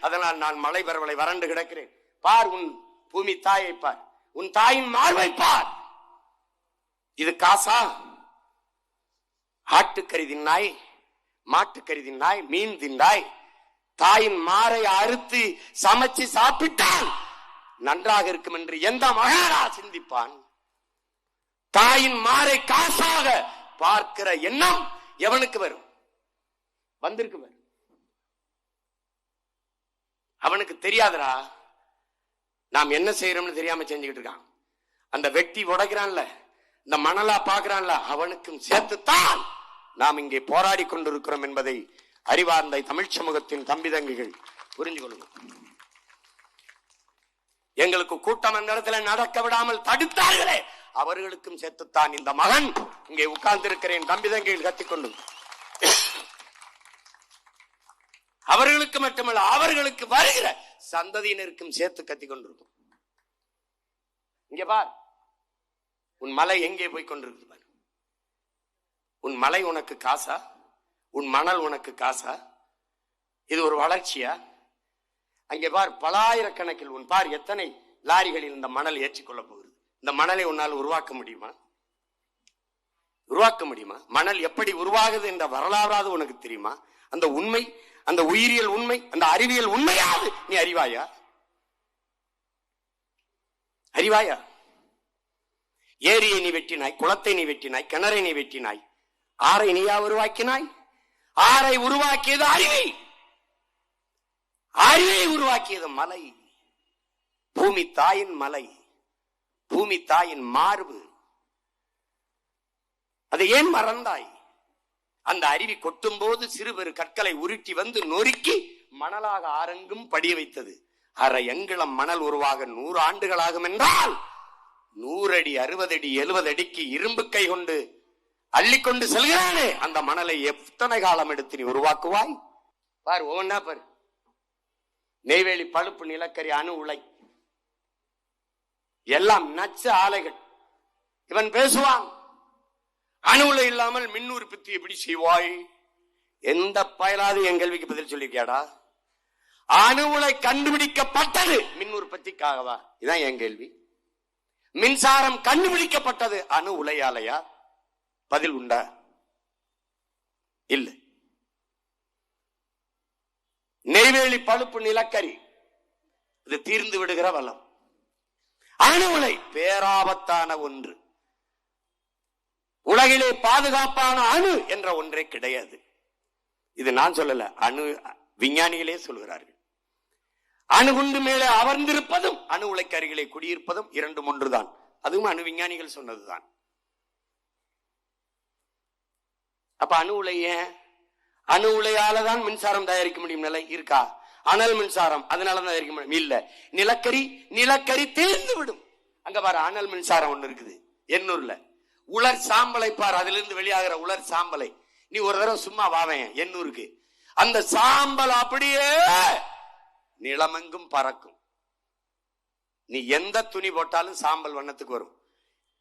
அதனால் நான் மலை பரவலை வறண்டு கிடக்கிறேன். பார் உன் பூமி தாயை பார், உன் தாயின் மார்பை பார். இது காசா? ஆட்டுக்கறி தின்னாய், மாட்டுக்கறி தின்னாய், மீன் தின்னாய், தாயின் மாரை அறுத்து சமைச்சு சாப்பிட்டால் நன்றாக இருக்கும் என்று எந்த மகாரா சிந்திப்பான்? தாயின் மாரை காசாக பார்க்கிற எண்ணம் எவனுக்கு வரும்? வந்திருக்கு வரும். அவனுக்கு தெரியாதரா நாம் என்ன செய்யறோம்னு தெரியாம செஞ்சுக்கிட்டு இருக்கான். அந்த வெட்டி உடைக்கிறான்ல, இந்த மணலா பாக்குறான்ல, அவனுக்கும் சேர்த்துத்தான் நாம் இங்கே போராடி கொண்டிருக்கிறோம் என்பதை அறிவார்ந்த தமிழ் சமூகத்தின் தம்பி தங்கைகள் புரிஞ்சு கொள்ளுங்க. எங்களுக்கு கூட்டம் அந்த இடத்துல நடக்க விடாமல் தடுத்தார்களே, அவர்களுக்கும் சேர்த்துத்தான் இந்த மகன் இங்கே உட்கார்ந்து இருக்கிறேன் தம்பி தங்கையில் கத்திக்கொண்டு. அவர்களுக்கு மட்டுமல்ல, அவர்களுக்கு வருகிற சந்ததியினருக்கும் சேர்த்து கத்திக் கொண்டிருக்கும். இங்க பார், உன் மலை எங்கே போய் கொண்டிருக்கு பார். உன் மலை உனக்கு காசா? உன் மணல் உனக்கு காசா? இது ஒரு வளர்ச்சியா? அங்கே பார், பலாயிரக்கணக்கில் உன் பார் எத்தனை லாரிகளில் இந்த மணல் ஏற்றிக்கொள்ள போகிறது. இந்த மணலை உன்னால் உருவாக்க முடியுமா? உருவாக்க முடியுமா? மணல் எப்படி உருவாகுது என்ற வரலாறாவது உனக்கு தெரியுமா? அந்த உண்மை, அந்த உயிரியல் உண்மை, அந்த அறிவியல் உண்மையாவது நீ அறிவாயா? அறிவாயா? ஏரியை நீ வெட்டினாய், குளத்தை நீ வெட்டினாய், கிணறை நீ வெட்டினாய், ஆறை நீயா உருவாக்கினாய்? ஆறை உருவாக்கியது அறிவை, அறிவை உருவாக்கியது மலை. பூமி தாயின் மலை, பூமி தாயின் மார்பு. அதை ஏன் மறந்தாய்? அந்த அருவி கொட்டும் போது சிறுபெரு கற்களை உருட்டி வந்து நொறுக்கி மணலாக ஆரெங்கும் படிய வைத்தது. அரை எங்கிலம் மணல் உருவாக 100 ஆண்டுகள் ஆகும் என்றால் 100 அடி 60 அடி 70 அடிக்கு இரும்பு கை கொண்டு அள்ளிக்கொண்டு செல்கிறானே, அந்த மணலை எத்தனை காலம் எடுத்து நீ உருவாக்குவாய்? பார், ஒவ்வொன்னா பாரு. நெய்வேலி பழுப்பு நிலக்கரி, அணு உலை, எல்லாம் நச்சு ஆலைகள். இவன் பேசுவான், அணு உலை இல்லாமல் மின் உற்பத்தி எப்படி செய்வாய்? எந்த பயலாவது என் கேள்விக்கு பதில் சொல்லிருக்கியாடா? அணு உலை கண்டுபிடிக்கப்பட்டது மின் உற்பத்திக்காகவா? இதான் என் கேள்வி. மின்சாரம் கண்டுபிடிக்கப்பட்டது அணு உலையாலையா? பதில் உண்டா? இல்ல. நெய்வேலி பழுப்பு நிலக்கரி இது தீர்ந்து விடுகிற வளம். அணு உலை பேராபத்தான ஒன்று. உலகிலே பாதுகாப்பான அணு என்ற ஒன்றே கிடையாது. இது நான் சொல்லல, அணு விஞ்ஞானிகளே சொல்கிறார்கள். அணுகுண்டு மேலே அமர்ந்திருப்பதும் அணு உலைக்கு அருகிலே குடியிருப்பதும் இரண்டும் ஒன்றுதான். அதுவும் அணு விஞ்ஞானிகள் சொன்னதுதான். அப்ப அணு உலைய, அணு உலையால தான் மின்சாரம் தயாரிக்க முடியும் நிலை இருக்கா? அனல் மின்சாரம் அதனாலதான் தயாரிக்க முடியும் இல்ல. நிலக்கரி, நிலக்கரி தேர்ந்து விடும். அங்க பாரு, அனல் மின்சாரம் ஒண்ணு இருக்குது எண்ணூர்ல. உலர் சாம்பலை பார், அதுல இருந்து வெளியாகிற உலர் சாம்பலை நீ ஒரு தடவை சும்மா வாவேன் எண்ணூருக்கு. அந்த சாம்பல் அப்படியே நிலமெங்கும் பறக்கும். நீ எந்த துணி போட்டாலும் சாம்பல் வண்ணத்துக்கு வரும்.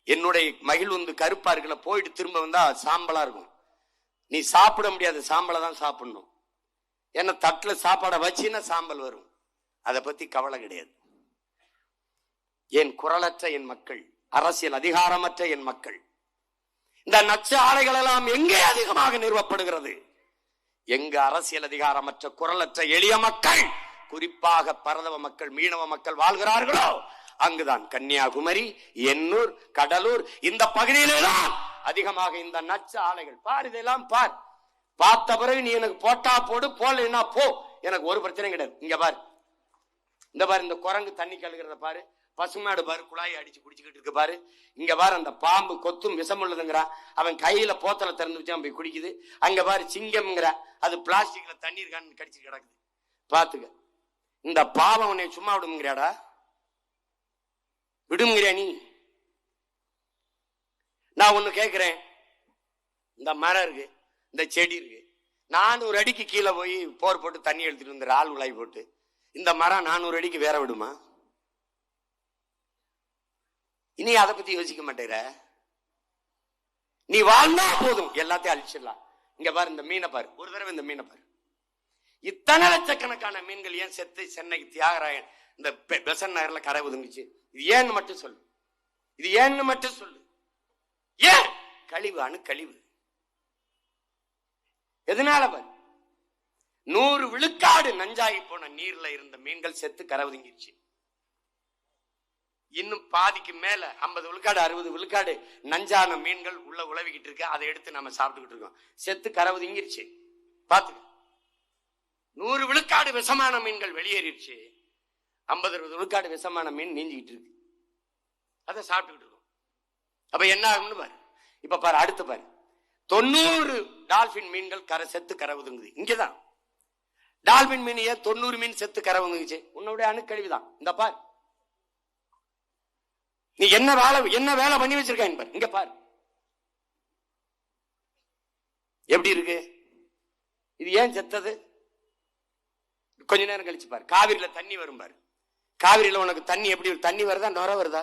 என்னுடைய மகிழ்வுந்து கருப்பா இருக்குல்ல, போயிட்டு திரும்ப வந்தா சாம்பலா இருக்கும். நீ சாப்பிட முடியாது, சாம்பலை தான் சாப்பிடணும். ஏன்னா தட்டுல சாப்பாடை வச்சுன்னா சாம்பல் வரும். அதை பத்தி கவலை கிடையாது. என் குரலற்ற என் மக்கள், அரசியல் அதிகாரமற்ற என் மக்கள், இந்த நச்சு ஆலைகள் எல்லாம் எங்கே அதிகமாக நிறுவப்படுகிறது? எங்க அரசியல் அதிகாரமற்ற குரலற்ற எளிய மக்கள், குறிப்பாக பரதவ மக்கள், மீனவ மக்கள் வாழ்கிறார்களோ அங்குதான் கன்னியாகுமரி, எண்ணூர், கடலூர் இந்த பகுதியிலேதான் அதிகமாக இந்த நச்சு ஆலைகள். பார், இதெல்லாம் பார். பார்த்த பிறகு நீ எனக்கு போட்டா போடு, போடலைன்னா போ, எனக்கு ஒரு பிரச்சனை கிடையாது. இங்க பாரு, இந்த பாரு, இந்த குரங்கு தண்ணி கழுகிறத பாரு, பசுமாடு பாரு குழாயை அடிச்சு குடிச்சுக்கிட்டு இருக்கு பாரு. இங்க பாரு, அந்த பாம்பு கொத்தும் விஷம் உள்ளதுங்கிறான், அவன் கையில போத்தலை திறந்து வச்சு அவன் போய் குடிக்குது. அங்க பாரு, சிங்கம்ங்கிற அது பிளாஸ்டிக்ல தண்ணீர் கான்னு கடிச்சு கிடக்குது. பாத்துக்க, இந்த பாவம் உன்னை சும்மா விடுங்கிறாடா? விடுங்கிறியா நீ? நான் ஒண்ணு கேட்கிறேன், இந்த மரம் இருக்கு, இந்த செடி இருக்கு, 400 அடிக்கு கீழே போய் போர் போட்டு தண்ணி எடுத்துட்டு வந்து ஆள் உலாய் போட்டு இந்த மரம் 400 அடிக்கு வேற விடுமா? இனி அதை பத்தி யோசிக்க மாட்டேற. நீ வாழ்ந்தா போதும், எல்லாத்தையும் அழிச்சிடலாம். இங்க பாரு, இந்த மீனை பாரு, ஒரு தடவை இந்த மீனை பாரு. இத்தனை லட்சக்கணக்கான மீன்கள் ஏன் செத்து சென்னைக்கு தியாகராயன் இந்த பெசன் நகர்ல கரை ஒதுங்குச்சு? இது ஏன்னு மட்டும் சொல்லு. இது ஏன்னு மட்டும் சொல்லு. ஏன்? கழிவு, அணு கழிவு. எதனால பாரு, 100 விழுக்காடு நஞ்சாகி போன நீர்ல இருந்த மீன்கள் செத்து கரை ஒதுங்கிருச்சு. இன்னும் பாதிக்கு மேல 50 விழுக்காடு 60 விழுக்காடு நஞ்சான மீன்கள் உள்ள உழவிக்கிட்டு இருக்கு. அதை எடுத்து நம்ம சாப்பிட்டுக்கிட்டு இருக்கோம். செத்து கரை ஒதுங்கிருச்சு. பாத்துக்க, 100 விழுக்காடு விஷமான மீன்கள் வெளியேறிடுச்சு. 50-60 விழுக்காடு விஷமான மீன் நீஞ்சிக்கிட்டு இருக்கு. அதை சாப்பிட்டுக்கிட்டு இருக்கோம். அப்ப என்ன ஆகும்னு பாரு. இப்ப பாரு, அடுத்து பாரு, 90 டால்பின் மீன்கள் செத்து கரை ஒதுங்குது. இங்கதான் டால்பின் மீன் ஏன் 90 மீன் செத்து கரை ஒதுங்குச்சு? உன்னுடைய அணுக்கழிவுதான். இந்த பார், நீ என்ன வேலை பண்ணி வச்சிருக்க இங்க பாரு எப்படி இருக்கு. இது ஏன் செத்தது? கொஞ்ச நேரம் கழிச்சு பாரு. காவிரியில தண்ணி வரும் பாரு. காவிரியில உனக்கு தண்ணி எப்படி தண்ணி வருதா நுர வருதா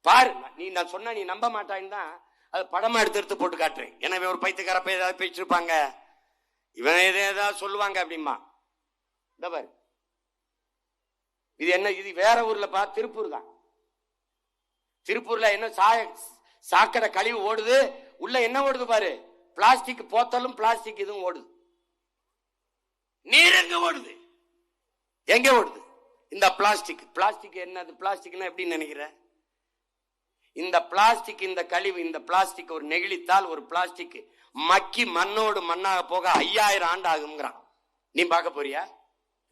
பாரு. நான் சொன்னா நீ நம்ப மாட்டான்னு தான் அது படமா எடுத்து போட்டு காட்டுறேன். எனவே ஒரு பைத்தியக்காரப்ப ஏதாவது பேசிருப்பாங்க, இவன் ஏதாவது சொல்லுவாங்க அப்படிமா. இந்த பாரு, இது என்ன? இது வேற ஊர்ல பா, திருப்பூர் தான். திருப்பூர்ல என்ன சாக்கடை கழிவு ஓடுது, உள்ள என்ன ஓடுது பாரு, பிளாஸ்டிக் போத்தலும் பிளாஸ்டிக் இதுவும் ஓடுது. நீர் எங்க ஓடுது? எங்க ஓடுது? இந்த பிளாஸ்டிக் என்னது? பிளாஸ்டிக்னா எப்படி நினைக்கிற? இந்த பிளாஸ்டிக், இந்த கழிவு, இந்த பிளாஸ்டிக் ஒரு நெகிழித்தால் ஒரு பிளாஸ்டிக் மக்கி மண்ணோடு மண்ணாக போக 5000 ஆண்டு ஆகுங்கிறான். நீ பார்க்க போறியா?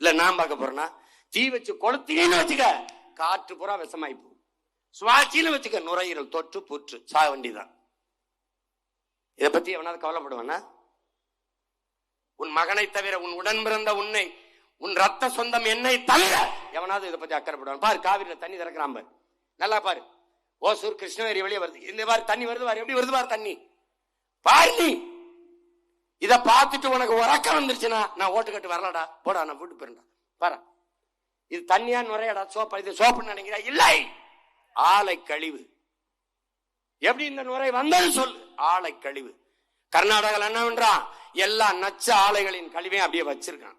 இல்ல நான் பார்க்க போறேன்னா? தீ வச்சு கொளுத்தீங்கன்னு வச்சுக்க, காற்று பூரா விஷமாயி போகும். சுவாசின்னு வச்சுக்க, நுரையீரல் தொற்று புற்று சாக வேண்டிதான். இதை பத்தி எவனாவது கவலைப்படுவானா? உன் மகனை தவிர, உன் உடன் பிறந்த உன்னை, உன் ரத்த சொந்தம் என்னை தவிர எவனாவது இதை பத்தி அக்கறைப்படுவான்? பாரு, காவிரியில தண்ணி திறக்கிறான் பாரு, நல்லா பாரு. ஓசூர் கிருஷ்ணகிரி வெளியே வருது, இந்த மாதிரி தண்ணி வருது பாரு, எப்படி வருது பாரு தண்ணி பாரு. நீ இத பார்த்துட்டு உனக்கு உறக்கம் வந்துருச்சுன்னா நான் ஓட்டு கட்டு வரலடா, போடா, நான் வீட்டு போயிருந்தா பாரு. இது தண்ணியா நுரையடா, சோப்பா? இது சோப்புன்னு நினைக்கிறா? இல்லை, ஆலை கழிவு. எப்படி இந்த நுரை வந்தது சொல்லு? ஆலை கழிவு. கர்நாடகாவில் என்ன பண்றான்? எல்லா நச்ச ஆலைகளின் கழிவையும் அப்படியே வச்சிருக்கான்.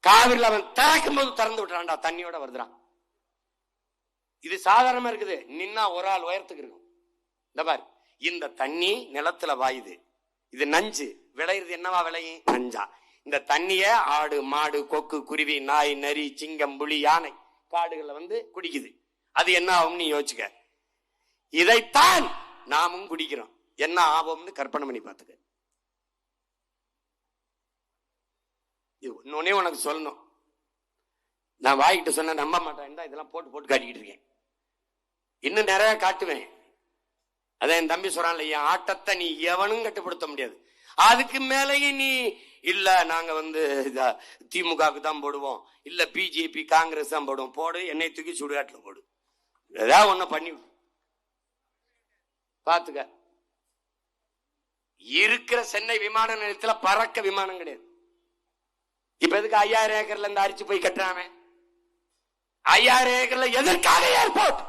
காவிரியில் அவன் திறக்கும் போது திறந்து விட்டுறான்டா, தண்ணியோட வருதுறான். இது சாதாரணமா இருக்குது, நின்னா ஒரு ஆள் உயரத்துக்கு இருக்கும். இந்த பாரு, இந்த தண்ணி நிலத்துல வாயுது, இது நஞ்சு. விளையுது என்னவா விளையும்? நஞ்சா. இந்த தண்ணிய ஆடு மாடு கொக்கு குருவி நாய் நரி சிங்கம் புலி யானை காடுகள்ல வந்து குடிக்குது. அது என்ன ஆகும் நீ யோசிச்சுக்க. இதைத்தான் நாமும் குடிக்கிறோம். என்ன ஆகும்னு கற்பனை பண்ணி பார்த்துக்க. இன்னொன்னே உனக்கு சொல்லணும், நான் வாய்கிட்ட சொன்ன நம்ப மாட்டேன் தான் இதெல்லாம் போட்டு போட்டு காட்டிக்கிட்டு இருக்கேன். இன்னும் நிறைய காட்டுவேன். அதான் என் தம்பி சொல்றான்ல, என் ஆட்டத்தை நீ எவனும் கட்டுப்படுத்த முடியாது. அதுக்கு மேலேயும் நீ இல்ல நாங்க வந்து திமுகவுக்கு தான் போடுவோம், இல்ல பிஜேபி காங்கிரஸ் தான் போடுவோம். போடு, என்னை தூக்கி சுடுகாட்டுல போடு, ஏதாவது ஒண்ணு பண்ணி பாத்துக்க. இருக்கிற சென்னை விமான நிலையத்துல பறக்க விமானம் கிடையாது. இப்ப எதுக்கு 5000 ஏக்கர்ல இருந்து அரிச்சு போய் கட்டுறாமே? 5000 ஏக்கர்ல எதற்காக ஏர்போர்ட்?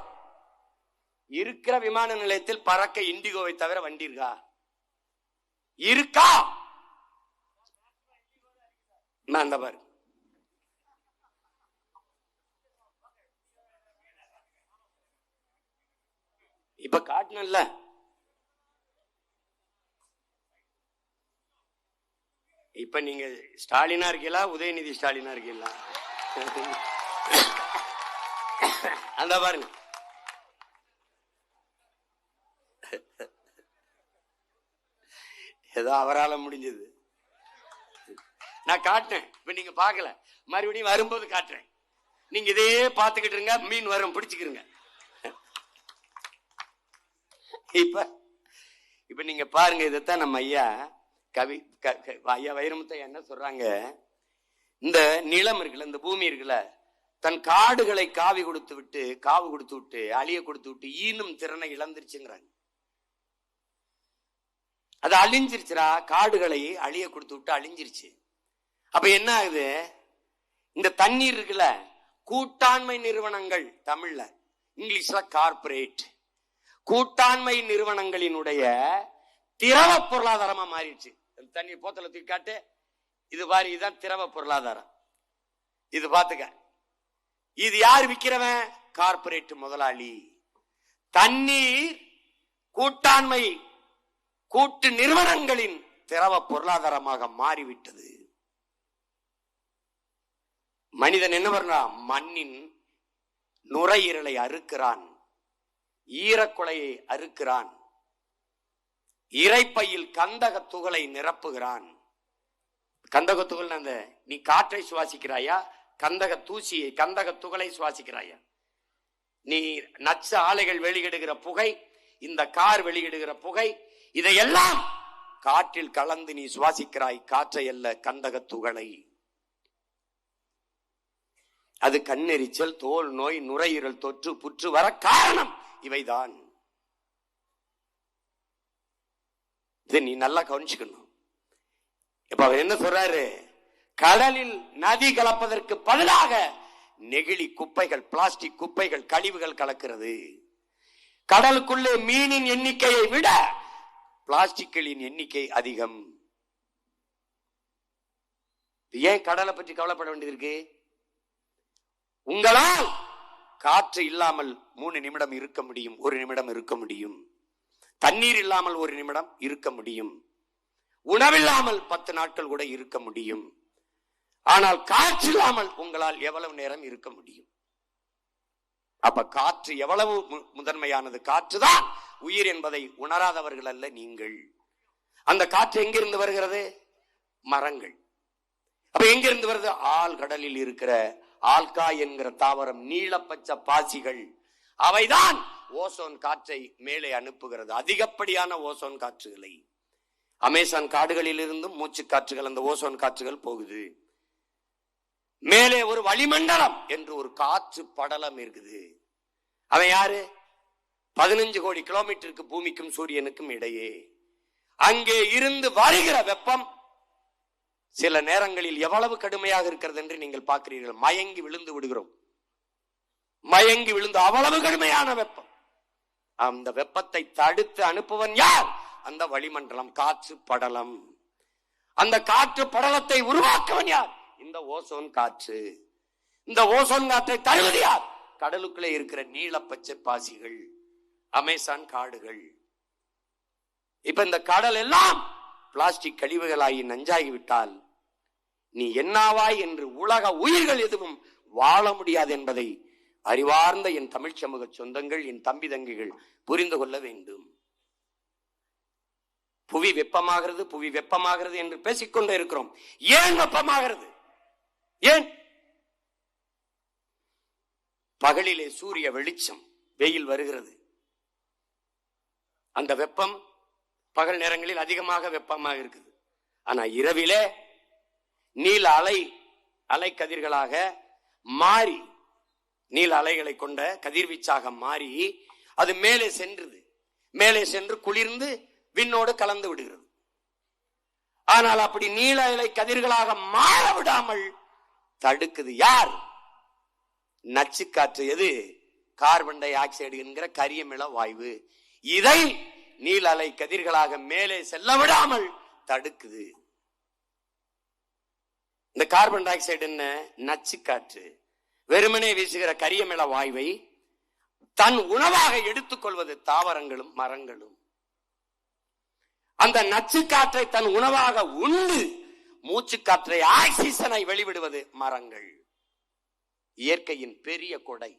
இருக்கிற விமான நிலையத்தில் பறக்க இண்டிகோவை தவிர வண்டி இருக்கா? இருக்கா? அந்த பாரு, இப்ப காட்டணும்ல. இப்ப நீங்க ஸ்டாலினா இருக்கீங்களா, உதயநிதி ஸ்டாலினா இருக்கீங்களா? அந்த பாருங்க, ஏதோ அவரால் முடிஞ்சது நான் காட்டுறேன். இப்ப நீங்க பாக்கல, மறுபடியும் வரும்போது காட்டுறேன். நீங்க இதே பாத்துக்கிட்டு இருங்க, மீன் வரும், பிடிச்சுக்கிருங்க. இப்ப நீங்க பாருங்க, இதைத்தான் நம்ம ஐயா ஐயா வைரமுத்து என்ன சொல்றாங்க, இந்த நிலம் இருக்குல்ல, இந்த பூமி இருக்குல்ல, தன் காடுகளை காவு கொடுத்து விட்டு அழிய கொடுத்து விட்டு ஈனும் திறனை இழந்துருச்சுங்கிறாங்க. அது அழிஞ்சிருச்சுரா, காடுகளை அழிய கொடுத்து விட்டு அழிஞ்சிருச்சு. அப்ப என்ன ஆகுது? இந்த தண்ணீர் இருக்குல்ல, கூட்டாண்மை நிறுவனங்கள், தமிழ்ல இங்கிலீஷ்ல கார்பரேட், கூட்டாண்மை நிறுவனங்களினுடைய திரவ பொருளாதாரமா மாறிடுச்சு. தண்ணீர் போத்தல தூக்கி காட்டு, இது பாரு, இதுதான் திரவ பொருளாதாரம். இது பாத்துக்க, இது யார் விக்கிறவன்? கார்பரேட் முதலாளி. தண்ணீர் கூட்டாண்மை கூட்டு நிறுவனங்களின் திரவ பொருளாதாரமாக மாறிவிட்டது. மனிதன் என்ன பண்றான்? மண்ணின் நுரையீரலை அறுக்கிறான், ஈரக்குலையை அறுக்கிறான், இரைப்பையில் கந்தக துகளை நிரப்புகிறான். கந்தக துகள் அந்த நீ காற்றை சுவாசிக்கிறாயா, கந்தக தூசியை கந்தக துகளை சுவாசிக்கிறாயா? நீ நச்ச ஆலைகள் வெளியிடுகிற புகை, இந்த கார் வெளியிடுகிற புகை, இதையெல்லாம் காற்றில் கலந்து நீ சுவாசிக்கிறாய். காற்றை அல்ல, கந்தக துகளை. அது கண்ணெரிச்சல், தோல் நோய், நுரையீரல் தொற்று, புற்று வர காரணம் இவைதான். இதை நீ நல்லா கவனிச்சுக்கணும். இப்ப அவர் என்ன சொல்றாரு? கடலில் நதி கலப்பதற்கு பதிலாக நெகிழி குப்பைகள், பிளாஸ்டிக் குப்பைகள், கழிவுகள் கலக்கிறது. கடலுக்குள்ளே மீனின் எண்ணிக்கையை விட பிளாஸ்டிக்களின் எண்ணிக்கை அதிகம். ஏன் கடலை பற்றி கவலைப்பட வேண்டியது? உங்களால் காற்று இல்லாமல் 3 நிமிடம் இருக்க முடியும், 1 நிமிடம் இருக்க முடியும். தண்ணீர் இல்லாமல் 1 நிமிடம் இருக்க முடியும். உணவில்லாமல் 10 நாட்கள் கூட இருக்க முடியும். ஆனால் காற்று இல்லாமல் உங்களால் எவ்வளவு நேரம் இருக்க முடியும்? அப்ப காற்று எவ்வளவு முதன்மையானது. காற்றுதான் உயிர் என்பதை உணராதவர்கள் அல்ல நீங்கள். அந்த காற்று எங்கிருந்து வருகிறது? மரங்கள். அப்ப எங்கிருந்து வருது? ஆழ்கடலில் இருக்கிற ஆல்கா என்கிற தாவரம், நீலப்பச்சை பாசிகள், அவைதான் ஓசோன் காற்றை மேலே அனுப்புகிறது. அதிகப்படியான ஓசோன் காற்றுகளை அமேசான் காடுகளில் இருந்தும் மூச்சு காற்றுகள், அந்த ஓசோன் காற்றுகள் போகுது. மேலே ஒரு வளிமண்டலம் என்று ஒரு காற்று படலம் இருக்குது. அவன் யாரு? 15 கோடி கிலோமீட்டருக்கு பூமிக்கும் சூரியனுக்கும் இடையே. அங்கே இருந்து வருகிற வெப்பம் சில நேரங்களில் எவ்வளவு கடுமையாக இருக்கிறது என்று நீங்கள் பார்க்கிறீர்கள். மயங்கி விழுந்து விடுகிறோம். மயங்கி விழுந்து அவ்வளவு கடுமையான வெப்பம். அந்த வெப்பத்தை தடுத்து அனுப்புவன் யார்? அந்த வளிமண்டலம், காற்று படலம். அந்த காற்று படலத்தை உருவாக்குவன் யார்? இந்த ஓசோன் காற்று. இந்த ஓசோன் காற்றை தருவது யார்? கடலுக்குள்ளே இருக்கிற நீலப்பச்சை பாசிகள், அமேசான் காடுகள். இப்ப இந்த கடல் எல்லாம் பிளாஸ்டிக் கழிவுகளாகி நஞ்சாகிவிட்டால் நீ என்னாவாய் என்று உலக உயிர்கள் எதுவும் வாழ முடியாது என்பதை அறிவார்ந்த என் தமிழ் சமூக சொந்தங்கள், என் தம்பி தங்கிகள் புரிந்து கொள்ள வேண்டும். புவி வெப்பமாகிறது, புவி வெப்பமாகிறது என்று பேசிக்கொண்டே இருக்கிறோம். ஏன் வெப்பமாகிறது? ஏன்? பகலிலே சூரிய வெளிச்சம், வெயில் வருகிறது. அந்த வெப்பம் பகல் நேரங்களில் அதிகமாக வெப்பமாக இருக்குது. ஆனா இரவிலே நீல அலை கதிர்களாக மாறி, நீல அலைகளை கொண்ட கதிர்வீச்சாக மாறி அது மேலே சென்றது. மேலே சென்று குளிர்ந்து விண்ணோடு கலந்து விடுகிறது. ஆனால் அப்படி நீல அலை கதிர்களாக மாற விடாமல் தடுக்குது யார்? நச்சு காற்று. எது? கார்பன் டை ஆக்சைடு என்கிற கரியமில வாயு. இதை நீல அலை கதிர்களாக மேலே செல்ல விடாமல் தடுக்குது. இந்த கார்பன் டை ஆக்சைடு என்ன? நச்சு காற்று. வெறுமனே வீசுகிற கரியமில வாயுவை தன் உணவாக எடுத்துக்கொள்வது தாவரங்களும் மரங்களும். அந்த நச்சு காற்றை தன் உணவாக உண்டு மூச்சு காற்றை, ஆக்சிஜனை வெளிவிடுவது மரங்கள். இயற்கையின் பெரிய கொடை.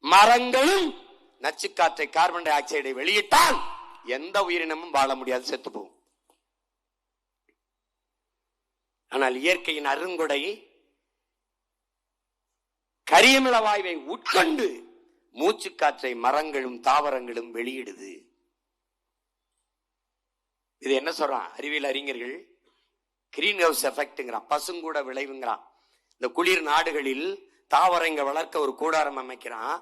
மரங்களும் நச்சு காற்றை, கார்பன் டை ஆக்சைடை வெளியிட்டால் எந்த உயிரினமும் வாழ முடியாது, செத்து போகும். ஆனால் இயற்கையின் அருங்கொடை கரியமில வாயுவை உட்கொண்டு மூச்சு காற்றை மரங்களும் தாவரங்களும் வெளியிடுது. இது என்ன சொல்றான் அறிவியல் அறிஞர்கள்? கிரீன் ஹவுஸ் எஃபெக்ட்ங்கிறான், பசுங்கூட விளைவுங்கிறான். இந்த குளிர் நாடுகளில் தாவரங்க வளர்க்க ஒரு கூடாரம் அமைக்கிறான்.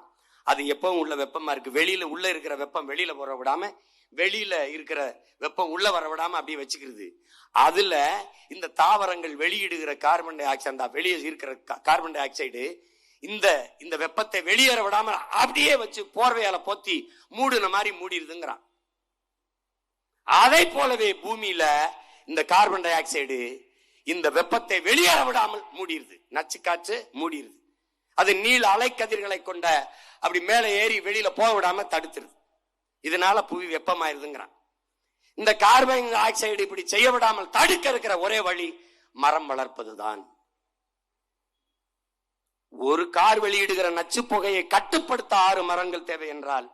அது எப்பவும் உள்ள வெப்பமா இருக்கு. வெளியில உள்ள இருக்கிற வெப்பம் வெளியில வர விடாம, வெளியில இருக்கிற வெப்பம் உள்ள வர விடாம அப்படியே வச்சுக்கிறது. அதுல இந்த தாவரங்கள் வெளியிடுகிற கார்பன் டை ஆக்சைடு, வெளியே இருக்கிற கார்பன் டை ஆக்சைடு இந்த வெப்பத்தை வெளியேற விடாம அப்படியே வச்சு போர்வையால போத்தி மூடுன மாதிரி மூடிடுதுங்கிறான். அதை போலவே பூமியில இந்த கார்பன் டை ஆக்சைடு இந்த வெப்பத்தை வெளியேற விடாமல் மூடிடுது. நச்சு காற்று மூடிடுது. அது நீல அலைக்கதிர்களை கொண்ட அப்படி மேலே ஏறி வெளியில போக விடாம தடுத்துருது. இதனால புவி வெப்பமாயிருதுங்கிறான். இந்த கார்பன் ஆக்சைடு இப்படி செய்ய விடாமல் தடுக்க இருக்கிற ஒரே வழி மரம் வளர்ப்பதுதான். ஒரு கார் வெளியிடுகிற நச்சு புகையை கட்டுப்படுத்த 6 மரங்கள் தேவை என்றால்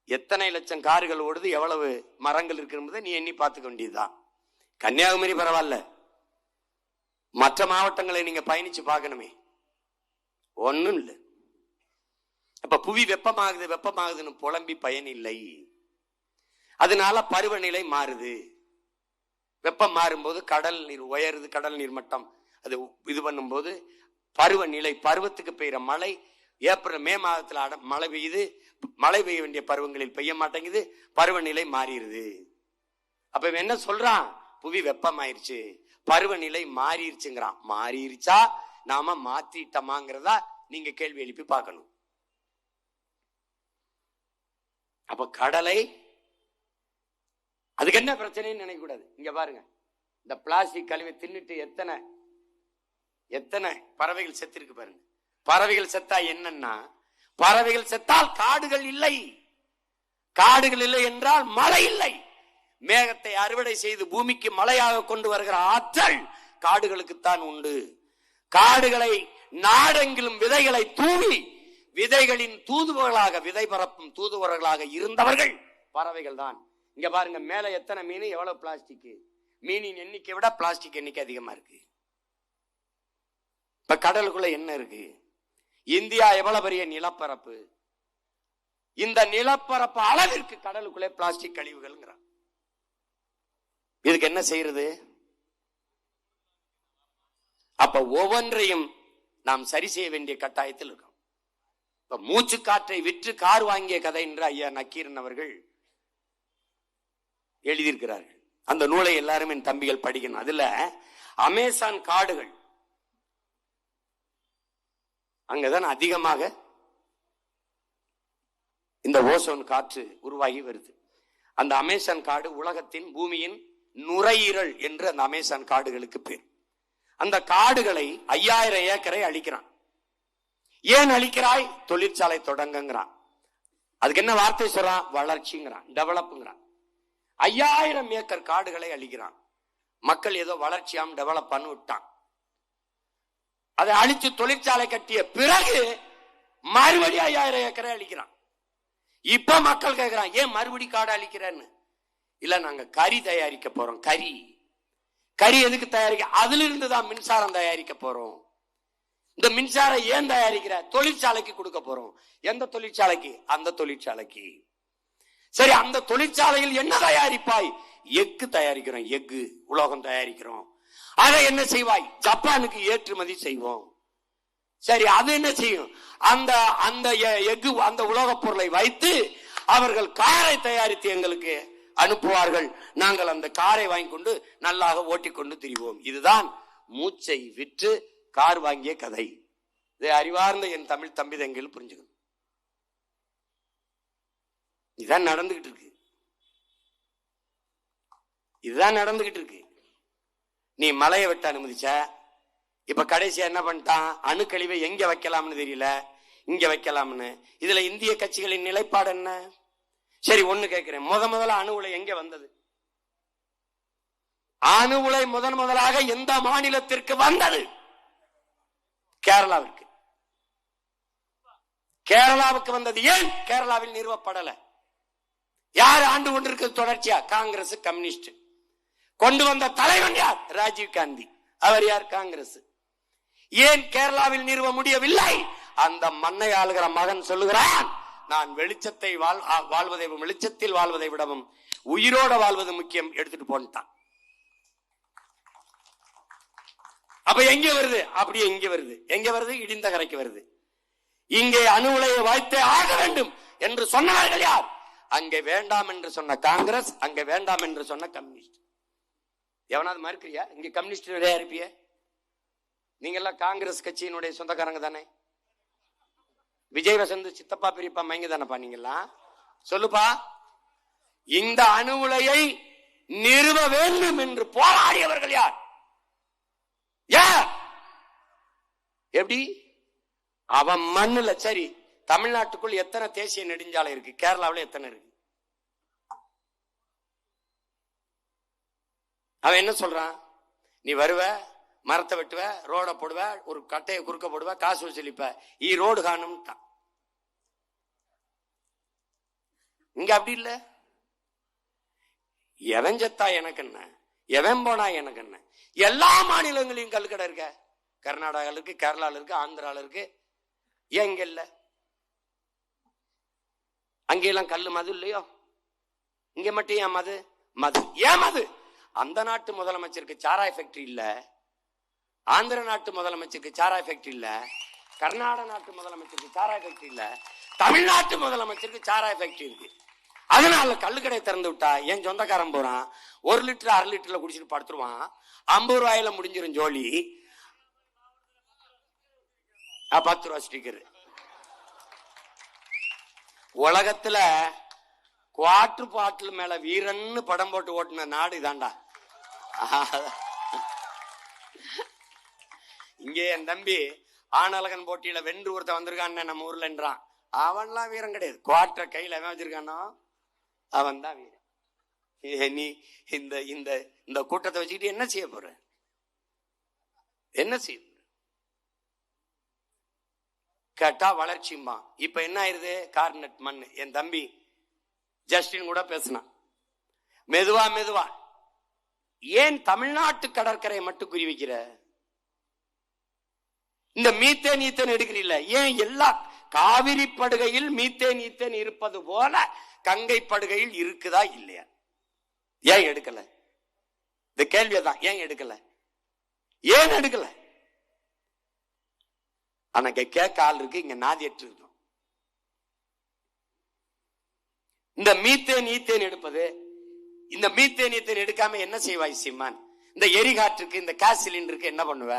எத்தனை லட்சம் கார்கள் ஓடுது, எவ்வளவு மரங்கள் இருக்கு நீ எண்ணி பார்த்துக்க வேண்டியதுதான். கன்னியாகுமரி பரவாயில்ல, மற்ற மாவட்டங்களை நீங்க பயணிச்சு பார்க்கணுமே, ஒன்னும் இல்லை. அப்ப புவி வெப்பமாகுதுன்னு புலம்பி பயன் இல்லை. அதனால பருவநிலை மாறுது. வெப்பம் மாறும்போது கடல் நீர் உயருது, கடல் நீர் மட்டம் அது இது பண்ணும்போது பருவநிலை, பருவத்துக்கு பெய்யுற மழை ஏப்ரல் மே மாதத்துல மழை பெய்யுது, மழை பெய்ய வேண்டிய பருவங்களில் பெய்ய மாட்டேங்குது, பருவநிலை மாறிடுது. அப்ப இவன் என்ன சொல்றான்? புவி வெப்பமாயிருச்சு, பருவநிலை மாறிடுச்சுங்கிறான். மாறிடுச்சா நாம மாத்திட்டோமாங்கிறதா நீங்க கேள்வி எழுப்பி பார்க்கணும். அப்ப கடலை அதுக்கு என்ன பிரச்சனைன்னு நினைக்க கூடாது. இங்க பாருங்க, இந்த பிளாஸ்டிக் கழிவை தின்னுட்டு எத்தனை பறவைகள் செத்து இருக்கு பாருங்க. பறவைகள் செத்தா என்னன்னா, பறவைகள் செத்தால் காடுகள் இல்லை, காடுகள் இல்லை என்றால் மழை இல்லை. மேகத்தை அறுவடை செய்து பூமிக்கு மழையாக கொண்டு வருகிற ஆற்றல் காடுகளுக்குத்தான் உண்டு. காடுகளை நாடெங்கிலும் விதைகளை தூவி விதைகளின் தூதுவர்களாக, விதை பரப்பும் தூதுவர்களாக இருந்தவர்கள் பறவைகள் தான். இங்க பாருங்க, மேல எத்தனை மீன், எவ்வளவு பிளாஸ்டிக். மீனின் எண்ணிக்கை விட பிளாஸ்டிக் எண்ணிக்கை அதிகமா இருக்கு. இப்ப கடலுக்குள்ள என்ன இருக்கு? இந்தியா எவ்வளவு பெரிய நிலப்பரப்பு, இந்த நிலப்பரப்பு அளவிற்கு கடலுக்குள்ளே பிளாஸ்டிக் கழிவுகள். இதுக்கு என்ன செய்யறது? அப்ப ஒவ்வொன்றையும் நாம் சரி செய்ய வேண்டிய கட்டாயத்தில் இருக்கோம். இப்ப மூச்சு காற்றை விற்று கார் வாங்கிய கதை என்று ஐயா நக்கீரன் அவர்கள் எழுதியிருக்கிறார்கள். அந்த நூலை எல்லாரும் என் தம்பிகள் படிக்கணும். அதுல அமேசான் காடுகள், அங்கதான் அதிகமாக இந்த ஓசோன் காற்று உருவாகி வருது. அந்த அமேசான் காடு உலகத்தின் பூமியின் நுரையீரல் என்று அந்த அமேசான் காடுகளுக்கு பேர். அந்த காடுகளை 5000 ஏக்கரை அழிக்கிறான். ஏன் அழிக்கிறாய்? தொழிற்சாலை தொடங்குங்கிறான். அதுக்கு என்ன வார்த்தை சொல்றான்? வளர்ச்சிங்கிறான், டெவலப்ங்கிறான். 5000 ஏக்கர் காடுகளை அழிக்கிறான். மக்கள் ஏதோ வளர்ச்சியாம் டெவலப் பண்ணி விட்டான். அதை அழிச்சு தொழிற்சாலை கட்டிய பிறகு மறுபடியும் 5000 ஏக்கரை அழிக்கிறான். இப்ப மக்கள் கேட்கிறான், ஏன் மறுபடி காடு அழிக்கிறேன்னு. இல்ல, நாங்க கறி தயாரிக்க போறோம். கறி எதுக்கு தயாரிக்க? அதுல இருந்து தான் மின்சாரம் தயாரிக்க போறோம். இந்த மின்சாரம் ஏன் தயாரிக்கிற? தொழிற்சாலைக்கு கொடுக்க போறோம். எந்த தொழிற்சாலைக்கு? அந்த தொழிற்சாலைக்கு. சரி, அந்த தொழிற்சாலையில் என்ன தயாரிப்பாய்? எஃகு தயாரிக்கிறோம், எஃகு உலோகம் தயாரிக்கிறோம். அதை என்ன செய்வாய்? ஜப்பானுக்கு ஏற்றுமதி செய்வோம். சரி, அது என்ன செய்யும்? அந்த அந்த எஃகு, அந்த உலோக பொருளை வைத்து அவர்கள் காரை தயாரித்து எங்களுக்கு அனுப்புவார்கள். நாங்கள் அந்த காரை வாங்கி கொண்டு நல்லாக ஓட்டிக்கொண்டு திரிவோம். இதுதான் மூச்சை விற்று கார் வாங்கிய கதை. இதை அறிவார்ந்த என் தமிழ் தம்பி தங்கைகள் புரிஞ்சுக்கணும். இதுதான் நடந்துகிட்டு இருக்கு. இதுதான் நடந்துகிட்டு இருக்கு. நீ மலையை வெட்ட அனுமதிச்ச, இப்ப கடைசியா என்ன பண்ணிட்டான்? அணுக்கழிவை எங்க வைக்கலாம்னு தெரியல, இங்க வைக்கலாம்னு. இதுல இந்திய கட்சிகளின் நிலைப்பாடு என்ன? சரி, ஒண்ணு கேட்கிறேன், முதல்ல அணு உலை எங்க வந்தது? அணு உலை முதலாக எந்த மாநிலத்திற்கு வந்தது? கேரளாவிற்கு. கேரளாவுக்கு வந்தது. ஏன் கேரளாவில் நிறுவப்படல? யார் ஆண்டு கொண்டிருக்கிறது தொடர்ச்சியா? காங்கிரஸ், கம்யூனிஸ்ட். கொண்டு வந்த தலைவன் யார்? ராஜீவ் காந்தி. அவர் யார்? காங்கிரஸ். ஏன் கேரளாவில் நிறுவ முடியவில்லை? அந்த மண்ணை ஆளுகிற மகன் சொல்லுகிறான், நான் வெளிச்சத்தை வாழ்வதை, வெளிச்சத்தில் வாழ்வதை விடவும் உயிரோட வாழ்வது முக்கியம், எடுத்துட்டு போன்ட்டான். அப்ப எங்க வருது? அப்படியே இங்க வருது. எங்க வருது? இடிந்த கரைக்கு வருது. இங்கே அணு உலையை வைத்தே ஆக வேண்டும் என்று சொன்னவர்கள் யார்? அங்கே வேண்டாம் என்று சொன்ன காங்கிரஸ், அங்கே வேண்டாம் என்று சொன்ன கம்யூனிஸ்ட். எவனாவது மறுக்கிறியா? இங்க கம்யூனிஸ்ட் நிறைய இருப்பிய. நீங்க எல்லாம் காங்கிரஸ் கட்சியினுடைய சொந்தக்காரங்க தானே? விஜய் வசந்த் சித்தப்பா பெரியப்பா மைங்க தானப்பா நீங்கெல்லாம்? சொல்லுப்பா. இந்த அணு உலையை நிறுவ வேண்டும் என்று போராடியவர்கள் யார்? எப்படி? அவன் மண்ணுல. சரி, தமிழ்நாட்டுக்குள் எத்தனை தேசிய நெடுஞ்சாலை இருக்கு? கேரளாவில் எத்தனை இருக்கு? அவன் என்ன சொல்றான்? நீ வருவ, மரத்தை வெட்டுவ, ரோட போடுவ, ஒரு கட்டையை குறுக்க போடுவ, காசு வசூலிப்ப, ரோடு காணும். இங்க அப்படி இல்ல. எவன் செத்தா எனக்கு என்ன, எவன் போனா எனக்கு என்ன? எல்லா மாநிலங்களையும் கல்கடை இருக்க. கர்நாடகால இருக்கு, கேரளால இருக்கு, ஆந்திரால இருக்கு. ஏன் இங்க இல்ல? அங்கெல்லாம் கல்லு மது இல்லையோ? இங்க மட்டும் ஏன் மது? மது ஏன் மது? அந்த நாட்டு முதலமைச்சருக்கு சாராய ஃபேக்டரி இல்ல, ஆந்திர நாட்டு முதலமைச்சருக்கு சாராய ஃபேக்டரி இல்ல, கர்நாடக நாட்டு முதலமைச்சருக்கு சாராய ஃபேக்டரி இல்ல, தமிழ்நாட்டு முதலமைச்சருக்கு சாராய ஃபேக்டரி இருக்கு. அதனால கள்ளுக்கடை திறந்து விட்டா என் சொந்தக்காரன் போறான், 1 லிட்டர் 1/2 லிட்டர்ல குடிச்சிட்டு படுத்துருவான், 50 ரூபாயில முடிஞ்சிரும் ஜோலி. 10 ரூபா ஸ்டிக்கர். உலகத்துல குவாட்டர் பாட்டில் மேல வீரன்னு படம் போட்டு ஓட்டுன நாடு இதாண்டா. இங்கே என் தம்பி ஆனழகன் போட்டியில வென்று ஒருத்த வந்திருக்கான் நம்ம ஊர்ல என்றான். அவன்லாம் வீரம் கிடையாது. குவாட்டர் கையில அவன் வச்சிருக்கானோ அவன் தான் வீரன். நீ இந்த இந்த இந்த கூட்டத்தை வச்சுக்கிட்டு என்ன செய்ய போற? என்ன செய்ய போற? கேட்டா வளர்ச்சியுமா. இப்ப என்ன ஆயிருது? கார்னட் மண். என் தம்பி ஜஸ்டின் கூட பேசினான். மெதுவா மெதுவா ஏன் தமிழ்நாட்டு கடற்கரையை மட்டும் குறி வைக்கிற? இந்த மீத்தேன் ஈத்தேன் எடுக்கிறீல்ல, ஏன் எல்லா காவிரி படுகையில் மீத்தேன் ஈத்தேன் இருப்பது போல கங்கை படுகையில் இருக்குதா இல்லையா? ஏன் எடுக்கல? இந்த கேள்வியதான். ஏன் எடுக்கல? ஏன் எடுக்கல? அன்னைக்கு கேட்க ஆள் இருக்கு, இங்க நாதியற்று இருக்கும். இந்த மீத்தேன் ஈத்தேன் எடுப்பது, இந்த மீத்தேன் ஈத்தேன் எடுக்காம என்ன செய்வாய் சீமான்? இந்த எரிகாற்றுக்கு, இந்த கேஸ் சிலிண்டருக்கு என்ன பண்ணுவ?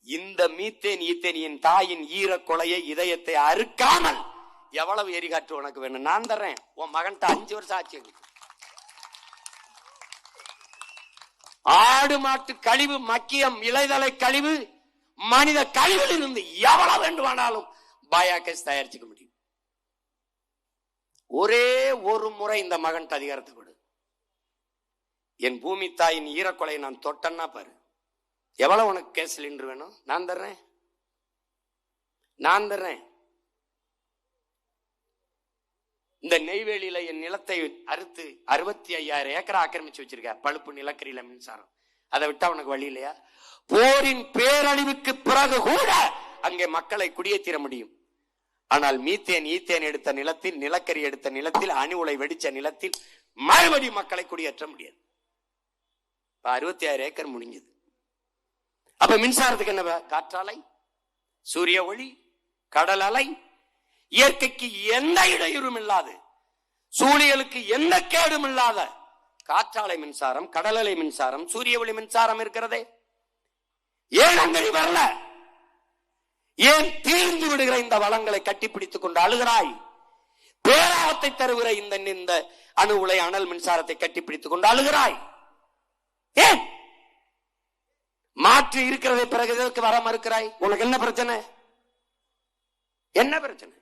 இந்த மீத்தேன் ஈத்தேனியின் தாயின் ஈர கொலையை இதயத்தை அறுக்காமல் எவ்வளவு எரிகாற்று உனக்கு வேணும்? நான் தர்றேன். உன் மகன்கிட்ட 5 வருஷம் ஆச்சு. ஆடு மாட்டு கழிவு, மக்கியம், இலைதலை கழிவு, மனித கழிவில் இருந்து எவ்வளவு வேண்டுமானாலும் பயோகேஸ் தயாரிச்சுக்க முடியும். ஒரே ஒரு முறை இந்த மகன்கிட்ட அதிகாரத்தை கொடு. என் பூமி தாயின் ஈரக்கொலையை நான் தொட்டன்னா பாரு, எவ்வளவு உனக்கு கேஸ் சிலிண்டர் வேணும்? நான் தர்றேன், நான் தர்றேன். இந்த நெய்வேலியில என் நிலத்தை அறுத்து 65,000 ஏக்கரை ஆக்கிரமிச்சு வச்சிருக்க. பழுப்பு நிலக்கரியில மின்சாரம். அதை விட்டா உனக்கு வழி இல்லையா? போரின் பேரழிவுக்கு பிறகு கூட அங்கே மக்களை குடியேற்றிட முடியும். ஆனால் மீத்தேன் ஈத்தேன் எடுத்த நிலத்தில், நிலக்கரி எடுத்த நிலத்தில், அணு உலை வெடிச்ச நிலத்தில் மறுபடி மக்களை குடியேற்ற முடியாது. 66 ஏக்கர் முடிஞ்சது. அப்ப மின்சாரத்துக்கு என்ன? காற்றாலை, சூரிய ஒளி, கடல் அலை, இயற்கைக்கு எந்த இடையூறும் இல்லாது, சூழியலுக்கு எந்த கேடும் இல்லாத காற்றாலை மின்சாரம், கடல் அலை மின்சாரம், சூரிய ஒளி மின்சாரம் இருக்கிறதே. ஏன் அங்கே வரல? ஏன் தீர்ந்து விடுகிற இந்த வளங்களை கட்டிப்பிடித்துக் கொண்டு அழுகிறாய்? பேராபத்தை தருகிற இந்த அணு உலை அனல் மின்சாரத்தை கட்டிப்பிடித்துக் கொண்டு அழுகிறாய். ஏன் மாற்று இருக்கிறதை பிறகு எதற்கு வர மறுக்கிறாய்? உனக்கு என்ன பிரச்சனை? என்ன பிரச்சனை?